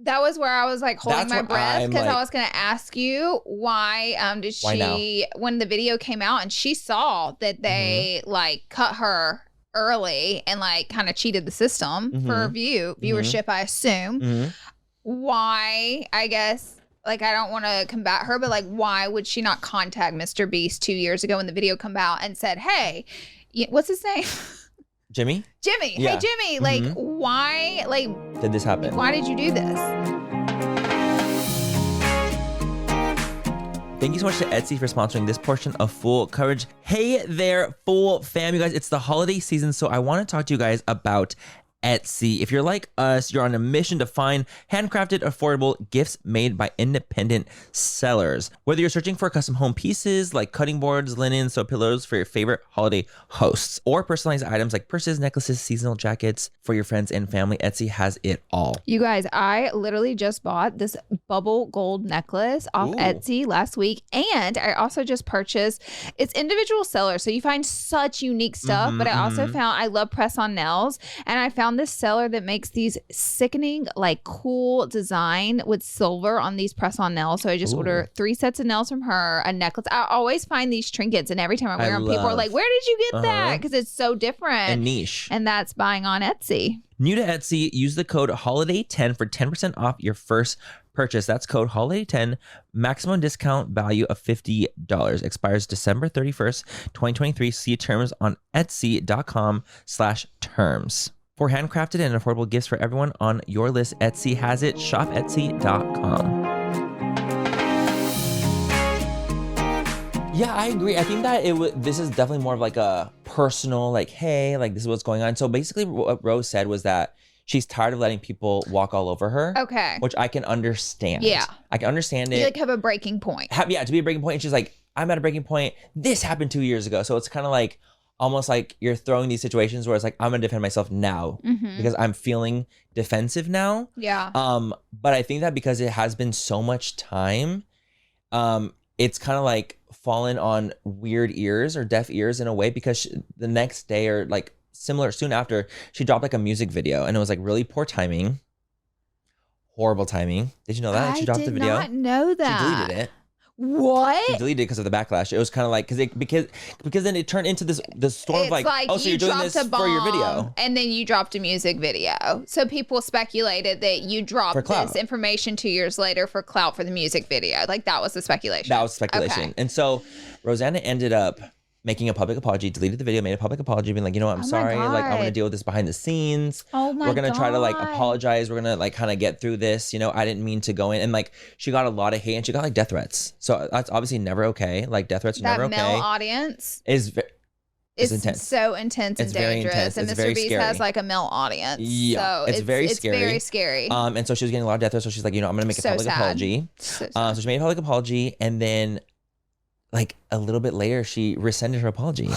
that was where I was like holding my breath, because like, I was going to ask you why did she, now? when the video came out and she saw that they like cut her early and like kind of cheated the system for viewership, I assume. Why, I guess, like I don't want to combat her, but like why would she not contact MrBeast 2 years ago when the video come out and said, hey, what's his name? Jimmy? Yeah. Hey, Jimmy, like, why, like, did this happen? Why did you do this? Thank you so much to Etsy for sponsoring this portion of Full Coverage. Hey there, Full fam. You guys, it's the holiday season, so I want to talk to you guys about Etsy. If you're like us, you're on a mission to find handcrafted, affordable gifts made by independent sellers. Whether you're searching for custom home pieces like cutting boards, linens, so pillows for your favorite holiday hosts, or personalized items like purses, necklaces, seasonal jackets for your friends and family, Etsy has it all. You guys, I literally just bought this bubble gold necklace off Etsy last week, and I also just purchased, it's individual sellers, so you find such unique stuff, but I also found, I love press-on nails, and I found this seller that makes these sickening, like cool design with silver on these press-on nails. So I just ordered 3 sets of nails from her, a necklace. I always find these trinkets, and every time I wear them, people are like, where did you get that? Because it's so different and niche. And that's buying on Etsy. New to Etsy, use the code HOLIDAY10 for 10% off your first purchase. That's code HOLIDAY10, maximum discount value of $50. Expires December 31st, 2023. See terms on etsy.com/terms. For handcrafted and affordable gifts for everyone on your list, Etsy has it. Shop Etsy.com. Yeah, I agree. I think that this is definitely more of like a personal, like, hey, like this is what's going on. So basically what Rose said was that she's tired of letting people walk all over her. Okay. Which I can understand. Yeah. I can understand it. You like have a breaking point. To be a breaking point. And she's like, I'm at a breaking point. This happened 2 years ago. So it's kind of like, almost like you're throwing these situations where it's like, I'm gonna defend myself now because I'm feeling defensive now. Yeah. But I think that because it has been so much time, it's kind of like fallen on weird ears or deaf ears in a way, because the next day or like similar soon after, she dropped like a music video and it was like really poor timing. Horrible timing. Did you know that? She dropped the video. I did not know that. She deleted it. What? She deleted it because of the backlash. It was kind of like because then it turned into this storm of like, oh, so you're doing this for your video, and then you dropped a music video. So people speculated that you dropped this information 2 years later for clout for the music video. Like that was the speculation. That was speculation. Okay. And so Rosanna ended up making a public apology, deleted the video, made a public apology, being like, you know what, I'm sorry. Like, I want to deal with this behind the scenes. Oh my God. We're going to try to like apologize. We're going to like kind of get through this. You know, I didn't mean to go in. And like, she got a lot of hate and she got like death threats. So that's obviously never okay. Like death threats are never okay. That male audience is intense. So intense and dangerous. And MrBeast has like a male audience. Yeah. So it's very scary. It's very scary. And so she was getting a lot of death threats. So she's like, you know, I'm going to make a public apology. So she made a public apology, and then like a little bit later, she rescinded her apology.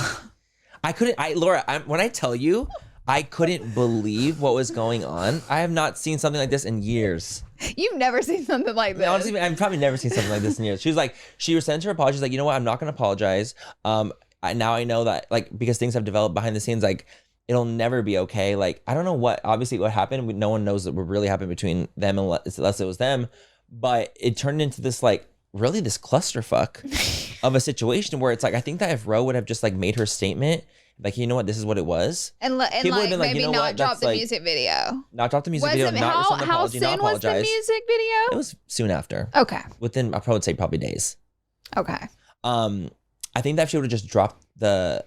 Laura, when I tell you, I couldn't believe what was going on. I have not seen something like this in years. You've never seen something like this. Honestly, I've probably never seen something like this in years. She was like, she rescinded her apology. She's like, you know what? I'm not going to apologize. Now I know that like, because things have developed behind the scenes, like it'll never be okay. Like, I don't know what happened. No one knows what really happened between them unless it was them. But it turned into this like, really this clusterfuck of a situation where it's like, I think that if Ro would have just like made her statement, like, you know what, this is what it was. And like, maybe you know not drop the music video. Not drop the music video, not rescind the apology, not apologize. How soon was the music video? It was soon after. Okay. Within, I would say probably days. Okay. I think that if she would have just dropped the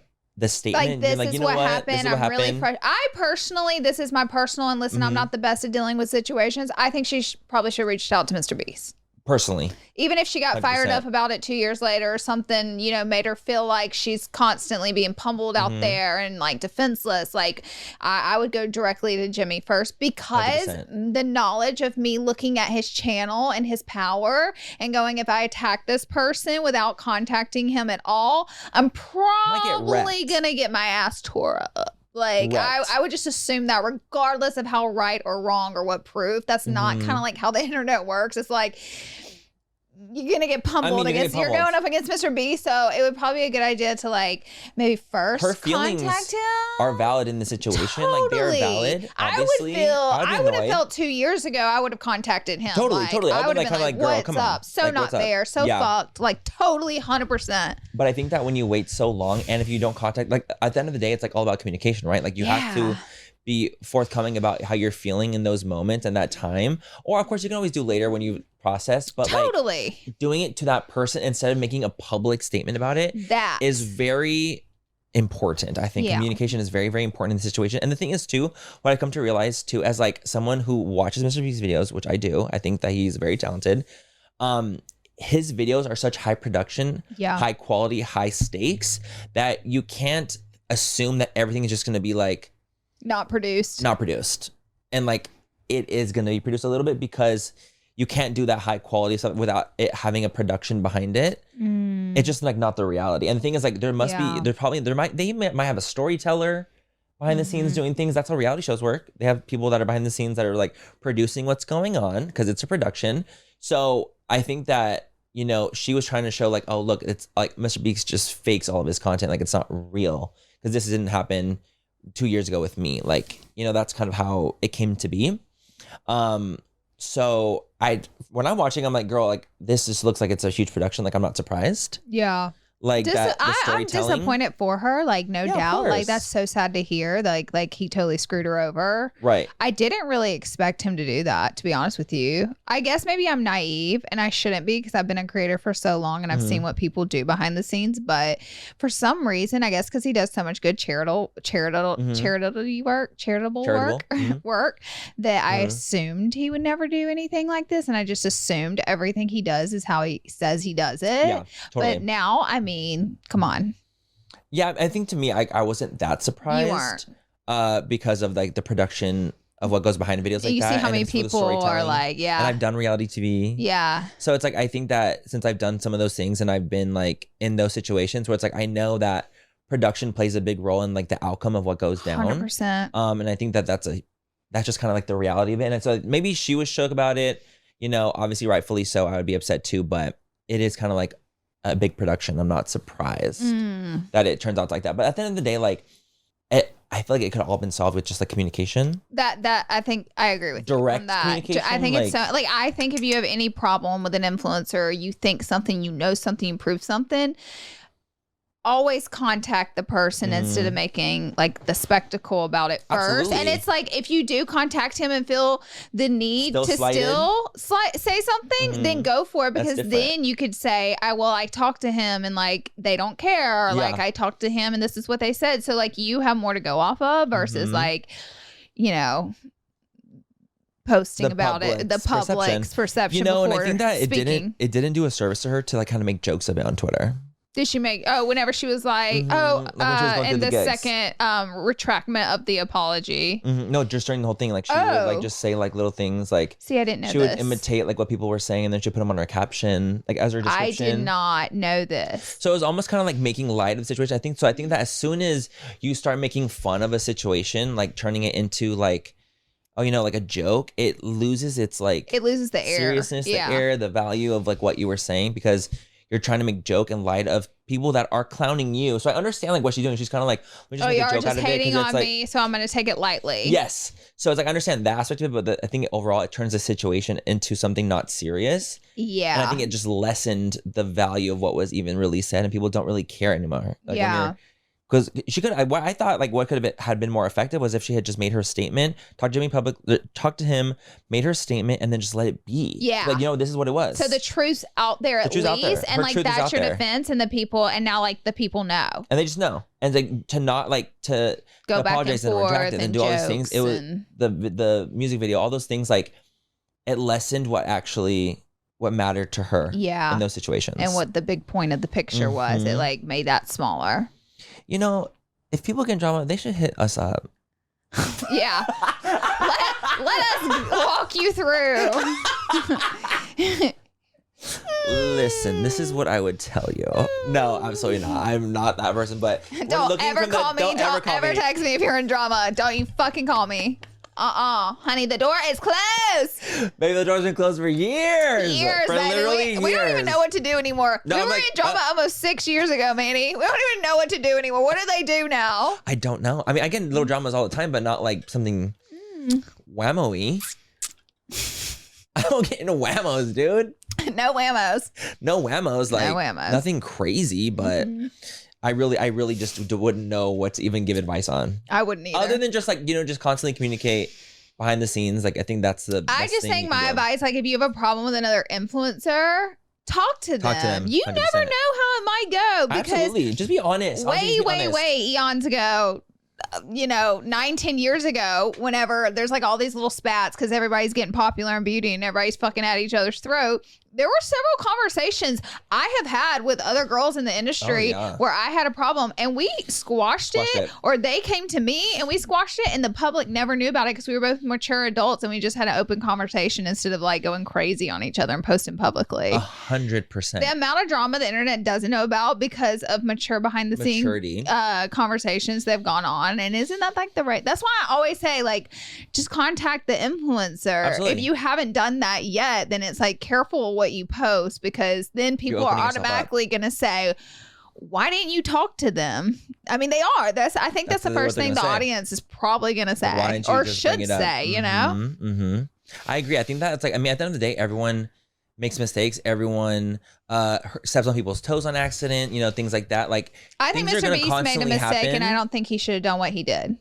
statement, like, this is what happened. I'm really I personally, this is my personal, and listen, I'm not the best at dealing with situations. I think she probably should have reached out to MrBeast. Personally. Even if she got 100%. fired up about it 2 years later or something, you know, made her feel like she's constantly being pummeled out there and like defenseless, like I would go directly to Jimmy first, because 100%. the knowledge of me looking at his channel and his power and going, if I attack this person without contacting him at all, I'm probably going to get my ass tore up. Like, I would just assume that regardless of how right or wrong or what proof, that's not kind of like how the internet works. It's like, you're going to get pummeled you're going up against MrBeast. So it would probably be a good idea to like maybe first her feelings contact him. Are valid in the situation. Totally. Like they are valid. Obviously, I would have felt 2 years ago, I would have contacted him. Totally. I would have been like, girl, what's come up? on. So like, not fair. So fucked. Like totally 100%. But I think that when you wait so long and if you don't contact, like at the end of the day, it's like all about communication, right? Like you have to be forthcoming about how you're feeling in those moments and that time. Or of course you can always do later when you process, but like doing it to that person instead of making a public statement about it, that is very important. I think communication is very, very important in the situation. And the thing is too, what I've come to realize too, as like someone who watches MrBeast's videos, which I do, I think that he's very talented. His videos are such high production, high quality, high stakes that you can't assume that everything is just going to be like not produced. And like it is going to be produced a little bit because you can't do that high quality stuff without it having a production behind it. It's just like not the reality. And the thing is like they might have a storyteller behind the scenes doing things. That's how reality shows work. They have people that are behind the scenes that are like producing what's going on because it's a production. So I think that, you know, she was trying to show like, oh, look, it's like MrBeast just fakes all of his content. Like it's not real because this didn't happen 2 years ago with me. Like, you know, that's kind of how it came to be. So when I'm watching, I'm like, girl, like this just looks like it's a huge production. Like I'm not surprised. Yeah. Like I'm disappointed for her, like no doubt. Like that's so sad to hear. Like he totally screwed her over. Right. I didn't really expect him to do that, to be honest with you. I guess maybe I'm naive and I shouldn't be because I've been a creator for so long and I've seen what people do behind the scenes. But for some reason, I guess because he does so much good charitable work that I assumed he would never do anything like this, and I just assumed everything he does is how he says he does it. Yeah, totally. But now, I mean, come on. Yeah, I think to me, I wasn't that surprised. You weren't. Because of like the production of what goes behind videos like you that. You see how many people are like, And I've done reality TV. Yeah. So it's like, I think that since I've done some of those things and I've been like in those situations where it's like, I know that production plays a big role in like the outcome of what goes down. 100%. And I think that that's just kind of like the reality of it. And so maybe she was shook about it, you know, obviously rightfully so. I would be upset too, but it is kind of like a big production. I'm not surprised that it turns out like that. But at the end of the day, like I feel like it could have all been solved with just like communication. That I think I agree with direct you on that. Communication. I think it's so, like I think if you have any problem with an influencer, you think something, you know something, you prove something, always contact the person instead of making like the spectacle about it first. Absolutely. And it's like if you do contact him and feel the need to still say something, then go for it, because then you could say, I talked to him and like they don't care, or like I talked to him and this is what they said. So like you have more to go off of versus like, you know, posting about it, the public's perception. You know, and I think that it didn't do a service to her to like kind of make jokes of it on Twitter. Did she make, whenever she was like, in the second retractment of the apology? No, just during the whole thing, like she would like just say like little things like. See, I didn't know she would imitate like what people were saying, and then she'd put them on her caption, like as her description. I did not know this. So it was almost kind of like making light of the situation. I think that as soon as you start making fun of a situation, like turning it into like, oh, you know, like a joke, it loses its like. It loses the air. Seriousness, the air, the value of like what you were saying, because you're trying to make joke in light of people that are clowning you. So I understand like what she's doing. She's kind of like, let me just make a joke out of it. You're just hating on me, so I'm going to take it lightly. Yes. So it's like, I understand that aspect of it, but I think overall it turns the situation into something not serious. Yeah. And I think it just lessened the value of what was even really said, and people don't really care anymore. Like, because she could, I thought like what could have had been more effective was if she had just made her statement, talked to him, made her statement, and then just let it be. Yeah, like, you know, this is what it was. So the truth's out there at least, and like that's your defense, and the people, and now like the people know, and they just know, and like to not like to go apologize back and retract it and do all those things. It was the music video, all those things, like it lessened what what mattered to her in those situations. And what the big point of the picture was. It like made that smaller. You know, if people get drama, they should hit us up. Yeah. Let us walk you through. Listen, this is what I would tell you. No, absolutely not. I'm not that person, but don't ever call me. Don't ever text me if you're in drama. Don't you fucking call me. Honey, the door is closed. Baby, the door's been closed for years. For literally years. We don't even know what to do anymore. No, we were in drama almost 6 years ago, Manny. We don't even know what to do anymore. What do they do now? I don't know. I mean, I get little dramas all the time, but not like something whammo-y. I don't get into whammos, dude. No whammos. No whammos. Like, no whammos. Nothing crazy, but... I really just wouldn't know what to even give advice on. I wouldn't either. Other than just like, you know, just constantly communicate behind the scenes. Like, I think that's the best I just thing think my advice, like if you have a problem with another influencer, talk to them. You 100%. Never know how it might go. Because absolutely. Just be honest. Way eons ago, 9-10 years ago, whenever there's like all these little spats because everybody's getting popular in beauty and everybody's fucking at each other's throat. There were several conversations I have had with other girls in the industry where I had a problem and we squashed it, or they came to me and we squashed it, and the public never knew about it because we were both mature adults and we just had an open conversation instead of like going crazy on each other and posting publicly. 100%. The amount of drama the internet doesn't know about because of mature behind the scenes conversations that have gone on. And isn't that like the right? That's why I always say, like, just contact the influencer. Absolutely. If you haven't done that yet, then it's like careful what you post, because then people are automatically going to say, why didn't you talk to them? I mean, they are. I think that's the first thing the audience is probably going to say or should say, you know? I agree. I think that it's like, I mean, at the end of the day, everyone makes mistakes. Everyone steps on people's toes on accident, you know, things like that. Like, I think MrBeast made a mistake and I don't think he should have done what he did.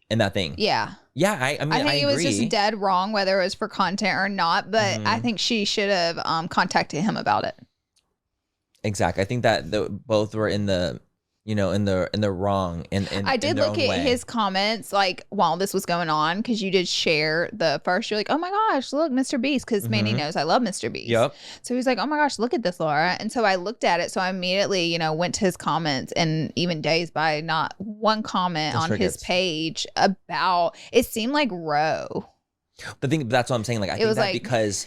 In that thing. Yeah. Yeah, I mean, I think agree. It was just dead wrong, whether it was for content or not. But I think she should have contacted him about it. Exactly. I think that both were in the, you know, in the wrong. I did look at his comments like while this was going on, because you did share the first. You're like, oh my gosh, look, MrBeast, because Manny knows I love MrBeast. Yep. So he's like, oh my gosh, look at this, Laura. And so I looked at it. So I immediately, you know, went to his comments, and even days by not one comment on his page about. It seemed like Ro. The thing, that's what I'm saying. Like, I think that because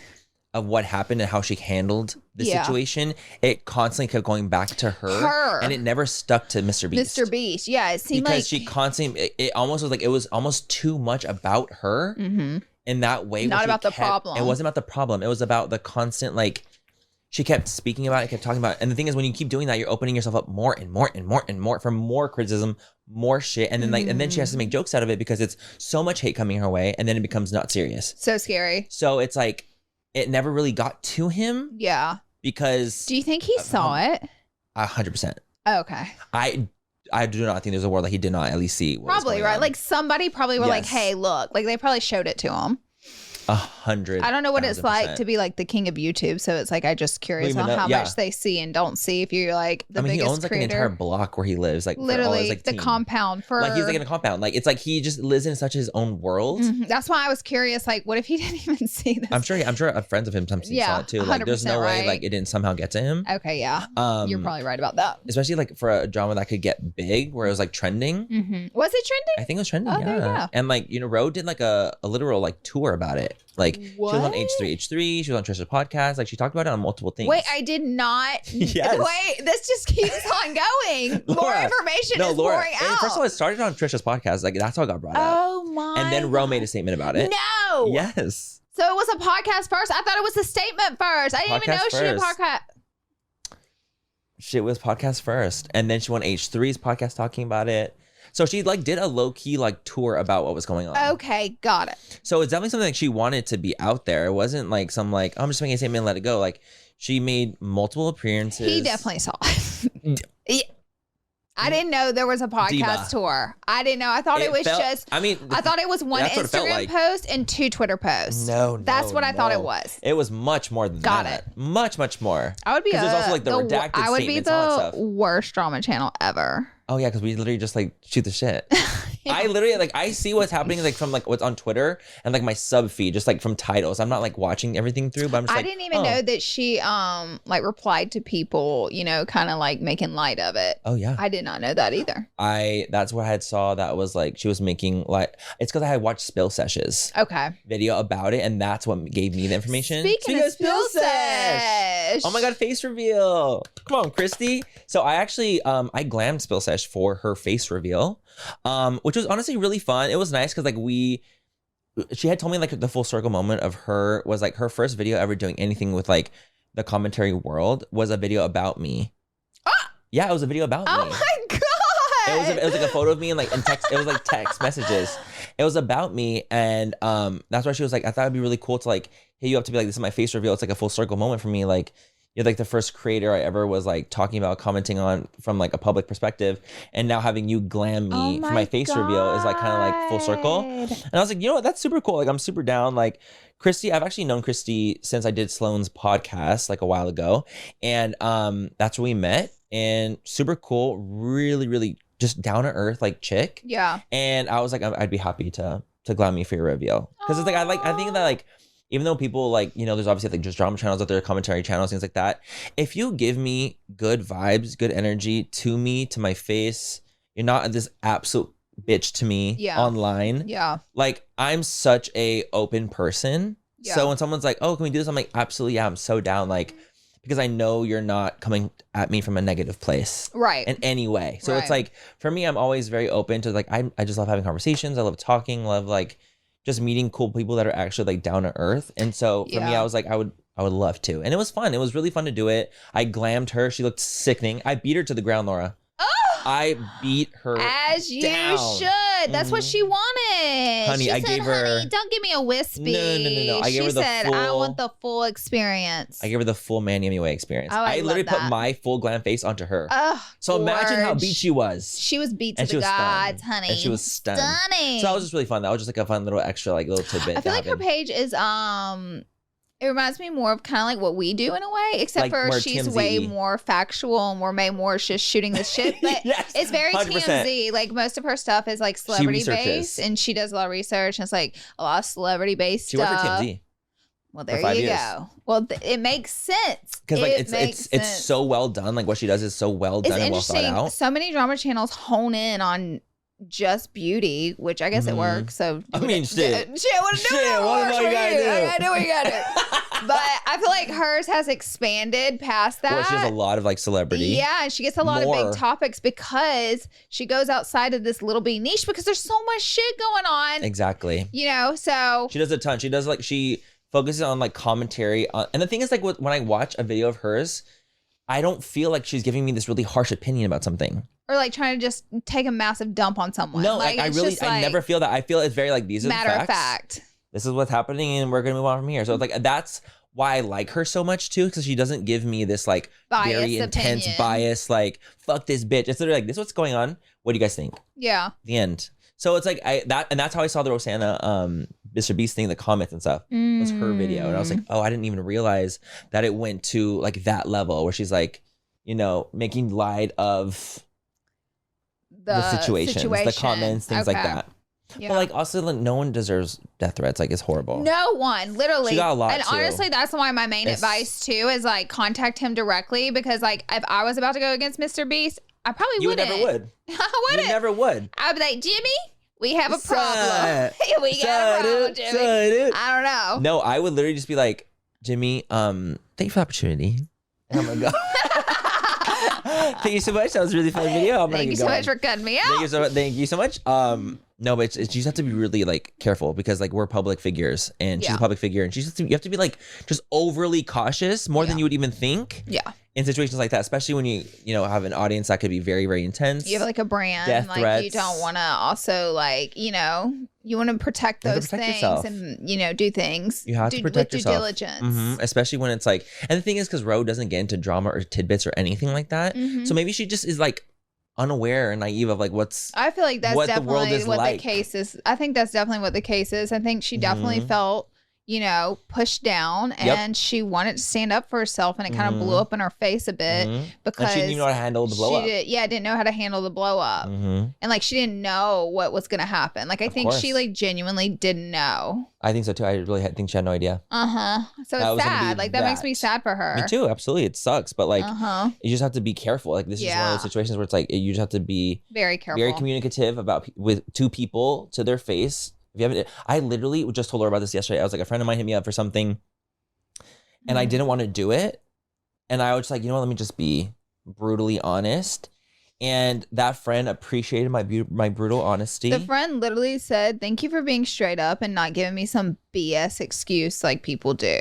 of what happened and how she handled the situation, it constantly kept going back to her, and it never stuck to MrBeast. MrBeast, yeah, it seemed because she constantly, it almost was like, it was almost too much about her in that way. Not about the problem. It wasn't about the problem. It was about the constant, like, she kept speaking about it, kept talking about it. And the thing is, when you keep doing that, you're opening yourself up more and more and more and more for more criticism, more shit. And then and then she has to make jokes out of it because it's so much hate coming her way, and then it becomes not serious. So scary. So it's like, it never really got to him. Yeah. Because... Do you think he saw it? 100%. Okay. I do not think there's a world that he did not at least see. Probably, right? On. Like, somebody probably were like, hey, look. Like, they probably showed it to him. 100. I don't know what it's like to be like the king of YouTube, so it's like I just curious on how much they see and don't see. If you're like the biggest he owns like creator. an entire block where he lives, like literally his, like, the compound for like he's like in a compound. Like, it's like he just lives in such his own world. That's why I was curious. Like, what if he didn't even see this? I'm sure friends of him sometimes saw it too. Like, there's no way like it didn't somehow get to him. Okay, yeah. You're probably right about that. Especially like for a drama that could get big, where it was like trending. Was it trending? I think it was trending. Oh, there you go. And like, you know, Ro did like a literal like tour about it. Like, what? She was on H3H3. She was on Trisha's podcast. Like, she talked about it on multiple things. Wait, I did not. Yes. Wait, this just keeps on going. More information is pouring out. First of all, it started on Trisha's podcast. Like, that's how it got brought up. Oh my! And then Ro made a statement about it. No. Yes. So it was a podcast first. I thought it was a statement first. I didn't even know she had a podcast. Shit was podcast first, and then she went H3's podcast talking about it. So she like did a low key like tour about what was going on. Okay, got it. So it's definitely something that she wanted to be out there. It wasn't like some like, I'm just making a statement and let it go. Like, she made multiple appearances. He definitely saw it. I didn't know there was a podcast tour. I didn't know. I thought it was I thought it was one Instagram post and 2 Twitter posts. No, that's what I thought it was. It was much more than that. Got it. Much more. I would be because there's also like the redacted I would be statements and all that the stuff. worst drama channel ever. Oh yeah, because we literally just like shoot the shit. I literally like I see what's happening like from like what's on Twitter and like my sub feed, just like from titles. I'm not like watching everything through, but I'm just I didn't even know that she like replied to people, you know, kind of like making light of it. Oh yeah. I did not know that either. That's what I had saw that was like she was making like it's because I had watched Spill Sesh's video about it, and that's what gave me the information. Speaking of Spill Sesh. Oh my god, face reveal. Come on, Christy. So I actually I glammed Spill Sesh for her face reveal. Which was honestly really fun. It was nice because like she had told me like the full circle moment of her was like her first video ever doing anything with like the commentary world was a video about me. Yeah, it was a video about me. Oh my god! It was like a photo of me and like in text. It was like text messages. It was about me, and that's why she was like, I thought it'd be really cool to like hit you up to be like, this is my face reveal. It's like a full circle moment for me. Like you're like the first creator I ever was like talking about, commenting on from like a public perspective, and now having you glam me for my face reveal is like kind of like full circle. And I was like, you know what? That's super cool. Like I'm super down. Like Christy, I've actually known Christy since I did Sloan's podcast like a while ago, and that's where we met. And super cool, really, really just down to earth like chick. Yeah. And I was like, I'd be happy to glam me for your reveal because it's like I think that like even though people like, you know, there's obviously like just drama channels out there, commentary channels, things like that. If you give me good vibes, good energy to me, to my face, you're not this absolute bitch to me online. Yeah. Like I'm such a open person. Yeah. So when someone's like, oh, can we do this? I'm like, absolutely. Yeah, I'm so down. Like, because I know you're not coming at me from a negative place. Right. In any way. So it's like, for me, I'm always very open to like, I just love having conversations. I love talking, love like just meeting cool people that are actually like down to earth. And so for me, I was like, I would love to. And it was fun. It was really fun to do it. I glammed her. She looked sickening. I beat her to the ground, Laura. I beat her as you down. Should. That's what she wanted. Honey, she I said, gave her. Honey, don't give me a wispy. No. I gave her the said, full. I want the full experience. I gave her the full Manny and Laura experience. Oh, I literally love that. put my full glam face onto her. Oh, so imagine how beat she was. She was beat to and the gods, honey. And she was stunned. Stunning. So that was just really fun. That was just like a fun little extra like little tidbit. I feel like her page is it reminds me more of kind of like what we do in a way, except like for she's TMZ. way more factual and more just shooting the shit. But yes, it's very 100%. TMZ. Like most of her stuff is like celebrity based, and she does a lot of research. And it's like a lot of celebrity based stuff. She worked for TMZ. Well, there you go. Well, it makes sense because like it's so well done. Like what she does is so well done and well thought out. So many drama channels hone in on just beauty, which I guess it works. So I mean, shit. What you gotta do? I gotta do what you gotta do. But I feel like hers has expanded past that. Well, she has a lot of like celebrity. Yeah, and she gets a lot of big topics because she goes outside of this little bitty niche because there's so much shit going on. Exactly. You know, so she does a ton. She does like she focuses on like commentary on, and the thing is like when I watch a video of hers, I don't feel like she's giving me this really harsh opinion about something. Or like trying to just take a massive dump on someone. No, like I never feel that. I feel it's very like these are the facts. Matter of fact. This is what's happening and we're gonna move on from here. So it's like that's why I like her so much too, because she doesn't give me this like biased very intense opinion. bias, like fuck this bitch. It's literally like this is what's going on. What do you guys think? Yeah. The end. So it's like that's how I saw the Rosanna MrBeast thing, the comments and stuff. It was her video. And I was like, oh, I didn't even realize that it went to like that level where she's like, you know, making light of the situations, the comments, things like that. Yeah. But like also like, no one deserves death threats. Like it's horrible. No one, literally. She got a lot and too. Honestly, that's why my main advice too is like contact him directly, because like if I was about to go against MrBeast, I probably wouldn't. You never would. I wouldn't. You never would. I'd be like, Jimmy, we have a problem. We got a problem, Jimmy. I don't know. No, I would literally just be like, Jimmy, thank you for the opportunity. And I'm gonna go. Thank you so much. That was a really fun video. Thank you so much for cutting me out. Thank you so much. No, but you just have to be really like careful because like we're public figures and she's a public figure and you have to be like just overly cautious more than you would even think. Yeah. In situations like that, especially when you have an audience that could be very, very intense. You have like a brand, death like threats. You don't want to also like, you want to protect those things yourself. And, do things. You have to protect with yourself. Due diligence. Especially when it's like, and the thing is because Ro doesn't get into drama or tidbits or anything like that. So maybe she just is like unaware and naive of like I feel like that's definitely the world is what like. the case is. I think that's definitely what the case is. I think she definitely felt, pushed down, and she wanted to stand up for herself, and it kind of blew up in her face a bit because and she didn't know how to handle the blow up. Didn't know how to handle the blow up, and like she didn't know what was gonna happen. Like I think she like genuinely didn't know. I think so too. I really think she had no idea. So it's sad. Like that makes me sad for her. Me too. Absolutely, it sucks. But like, you just have to be careful. Like this is one of those situations where it's like you just have to be very careful, very communicative to people to their face. If you haven't, I literally just told her about this yesterday. I was like, a friend of mine hit me up for something, and I didn't want to do it, and I was just like, you know what? Let me just be brutally honest. And that friend appreciated my brutal honesty. The friend literally said, "Thank you for being straight up and not giving me some BS excuse like people do."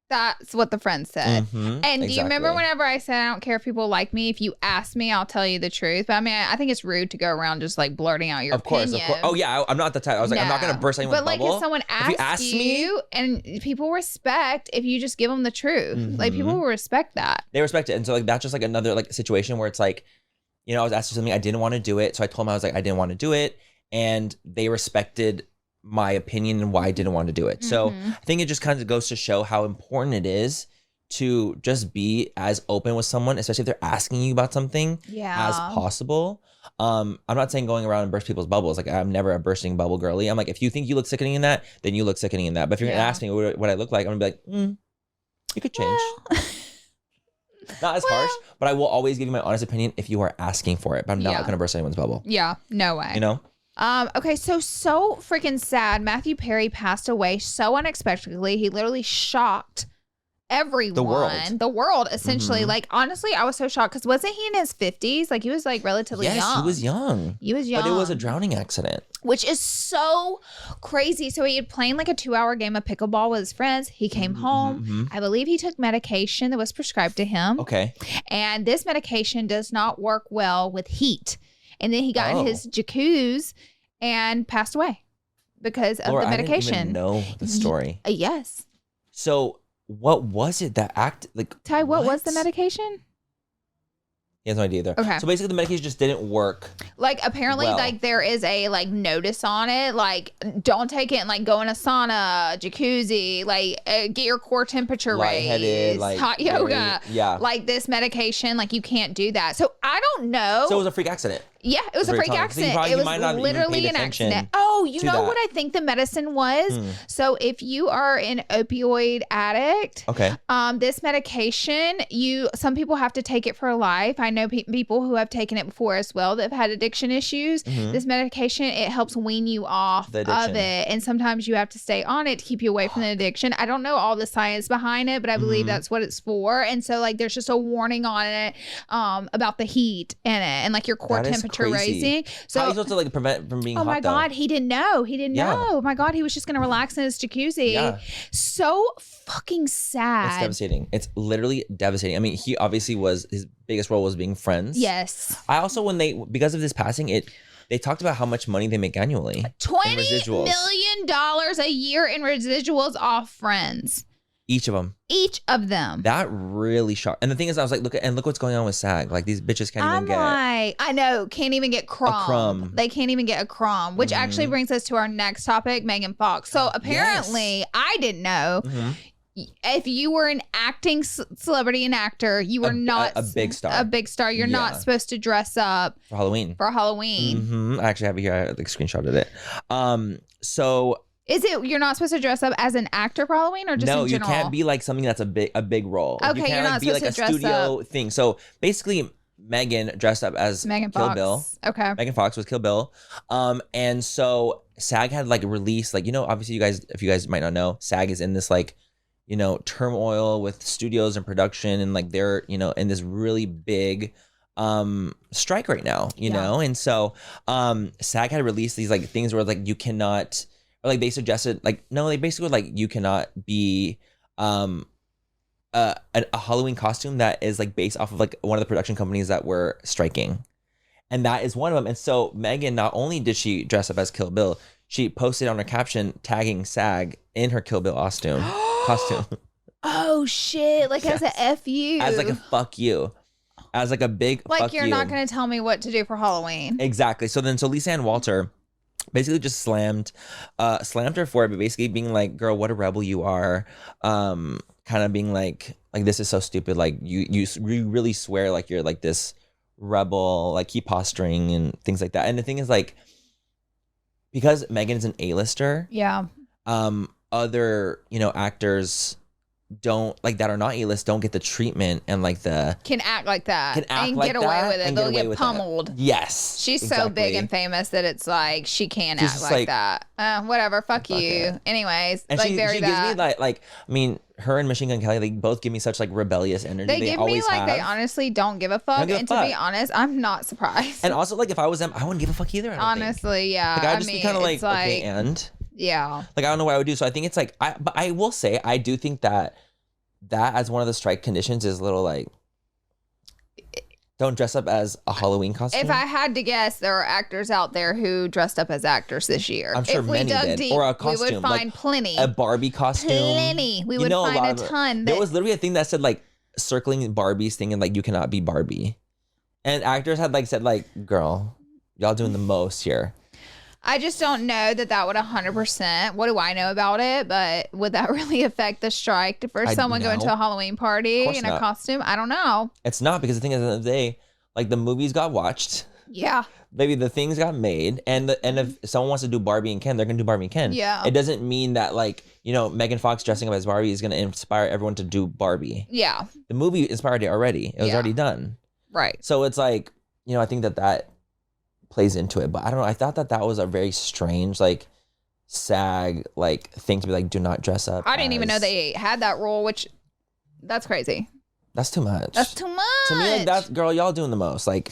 That's what the friend said. And do you remember whenever I said, I don't care if people like me. If you ask me, I'll tell you the truth. But I mean, I think it's rude to go around just like blurting out your opinion. Of course. Oh, yeah. I'm not the type. I was like, I'm not going to burst anyone's bubble. But like if someone asks you and people respect if you just give them the truth. Like people will respect that. They respect it. And so like that's just like another like situation where it's like, I was asked for something. I didn't want to do it. So I told them I was like, I didn't want to do it. And they respected my opinion and why I didn't want to do it. So I think it just kind of goes to show how important it is to just be as open with someone, especially if they're asking you about something as possible. I'm not saying going around and burst people's bubbles. Like I'm never a bursting bubble girly. I'm like, if you think you look sickening in that, then you look sickening in that. But if you're going to ask me what I look like, I'm going to be like, you could change. Not as harsh, but I will always give you my honest opinion if you are asking for it. But I'm not going to burst anyone's bubble. Yeah, no way. Okay, so freaking sad. Matthew Perry passed away so unexpectedly. He literally shocked everyone. The world essentially. Like, honestly, I was so shocked because wasn't he in his 50s? Like, he was like relatively young. Yes, he was young. But it was a drowning accident. Which is so crazy. So he had played like a 2-hour game of pickleball with his friends. He came home. I believe he took medication that was prescribed to him. Okay. And this medication does not work well with heat. And then he got in his jacuzzi and passed away because of the medication. I didn't even know the story. Yes. So what was it that Ty, what was the medication? He has no idea either. Okay. So basically the medication just didn't work. Like apparently like there is a like notice on it. Like don't take it and like go in a sauna, jacuzzi, like get your core temperature raised, like, hot yoga. Like this medication, like you can't do that. So I don't know. So it was a freak accident. Yeah, it was a freak accident. It was literally an accident. Oh, you know what I think the medicine was? So if you are an opioid addict, this medication, some people have to take it for life. I know people who have taken it before as well that have had addiction issues. This medication, it helps wean you off of it. And sometimes you have to stay on it to keep you away from the addiction. I don't know all the science behind it, but I believe that's what it's for. And so like there's just a warning on it about the heat in it and like your core temperature raising. So how are you supposed to like prevent from being hot? Oh my God, he didn't know. He didn't know. Oh my God, he was just gonna relax in his jacuzzi. So fucking sad. It's devastating. It's literally devastating. I mean, he obviously his biggest role was being friends. Yes. I also because of this passing, they talked about how much money they make annually. $20 million a year in residuals off Friends. Each of them. That really shocked. And the thing is, I was like, look what's going on with SAG. Like these bitches can't even get. I know, can't even get crumb. A crumb. They can't even get a crumb, which actually brings us to our next topic, Megan Fox. So apparently, I didn't know. If you were an acting celebrity and actor, you were not a big star. A big star. You're not supposed to dress up for Halloween. I actually have it here. I like screenshotted it. So. Is it you're not supposed to dress up as an actor for Halloween or just in general? No, you can't be like something that's a big role. Okay, you can't you're not be like supposed a to dress studio up. thing. So basically, Megan dressed up as Megan Kill Fox. Bill. Okay. Megan Fox was Kill Bill. And so SAG had like released obviously if you guys might not know, SAG is in this like, turmoil with studios and production and like they're, in this really big strike right now, you know? And so SAG had released these like things where like you cannot. Or like they suggested they basically were like you cannot be a Halloween costume that is like based off of like one of the production companies that were striking, and that is one of them. And so Megan, not only did she dress up as Kill Bill, she posted on her caption tagging SAG in her Kill Bill costume. Oh shit! Like as a F you, as like a fuck you, as like a big like fuck you're not gonna tell me what to do for Halloween. Exactly. So Lisa Ann Walter basically just slammed her for it, but basically being like, girl, what a rebel you are. Kind of being like this is so stupid. Like you really swear like you're like this rebel, like keep posturing and things like that. And the thing is like, because Megan is an A-lister, other, actors don't like that are not A-list don't get the treatment and like the can act like that and like get away with it. They'll get pummeled. Yes, she's exactly. so big and famous that it's like she can't She's act just like that. Whatever, fuck you. it. Anyways, and like she very gives that. me like I mean, her and Machine Gun Kelly, they both give me such like rebellious energy. They give me like they honestly don't give a fuck. And to be honest, I'm not surprised. And also like if I was them, I wouldn't give a fuck either. Honestly, yeah. Like I'd just be kind of like okay, and yeah, like I don't know what I would do. So I think it's like but I will say I do think that as one of the strike conditions is a little like, don't dress up as a Halloween costume. If I had to guess, there are actors out there who dressed up as actors this year. I'm sure if we many dug did. deep, Or a costume. we would find like plenty. A Barbie costume. Plenty. We would find a ton. There was literally a thing that said like circling Barbie's thing and like you cannot be Barbie. And actors had like said like, girl, y'all doing the most here. I just don't know that would 100%. What do I know about it? But would that really affect the strike for someone going to a Halloween party in a costume? I don't know. It's not, because the thing is, at the end of the day, like the movies got watched. Yeah. Maybe the things got made, and if someone wants to do Barbie and Ken, they're gonna do Barbie and Ken. Yeah. It doesn't mean that like Megan Fox dressing up as Barbie is gonna inspire everyone to do Barbie. Yeah. The movie inspired it already. It was already done. Right. So it's like I think that plays into it, but I don't know. I thought that was a very strange like SAG like thing to be like, do not dress up. I didn't even know they had that rule, which that's crazy. That's too much. That's too much. To me, like that girl, y'all doing the most. Like,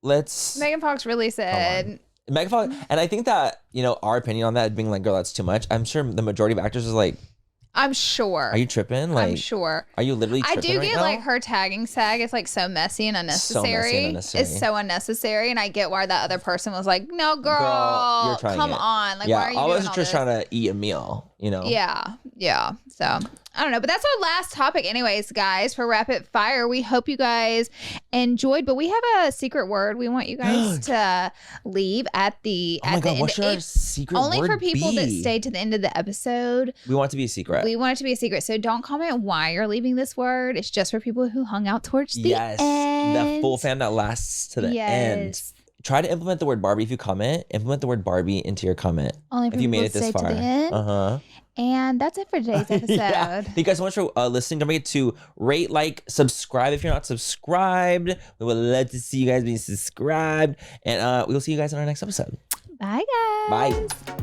let's. Megan Fox really said. Megan Fox, and I think that our opinion on that being like, girl, that's too much. I'm sure the majority of actors is like, I'm sure. Are you tripping? Like, I'm sure. Are you literally tripping? I do get now? like her tagging SAG. It's like so messy and unnecessary. It's so unnecessary, and I get why that other person was like, "No, girl, you're trying come on." Like, yeah, why are you I doing was all just this? trying to eat a meal. Yeah. So I don't know, but that's our last topic, anyways, guys. For rapid fire, we hope you guys enjoyed. But we have a secret word we want you guys to leave at the oh my God, what should our secret only word for people be? that stay to the end of the episode. We want it to be a secret. We want it to be a secret. So don't comment why you're leaving this word. It's just for people who hung out towards the end. The full fan that lasts to the end. Try to implement the word Barbie. If you comment, implement the word Barbie into your comment. Only if you made it this far. And that's it for today's episode. Thank you guys so much for listening. Don't forget to rate, like, subscribe if you're not subscribed. We would love to see you guys being subscribed. And we will see you guys in our next episode. Bye, guys. Bye.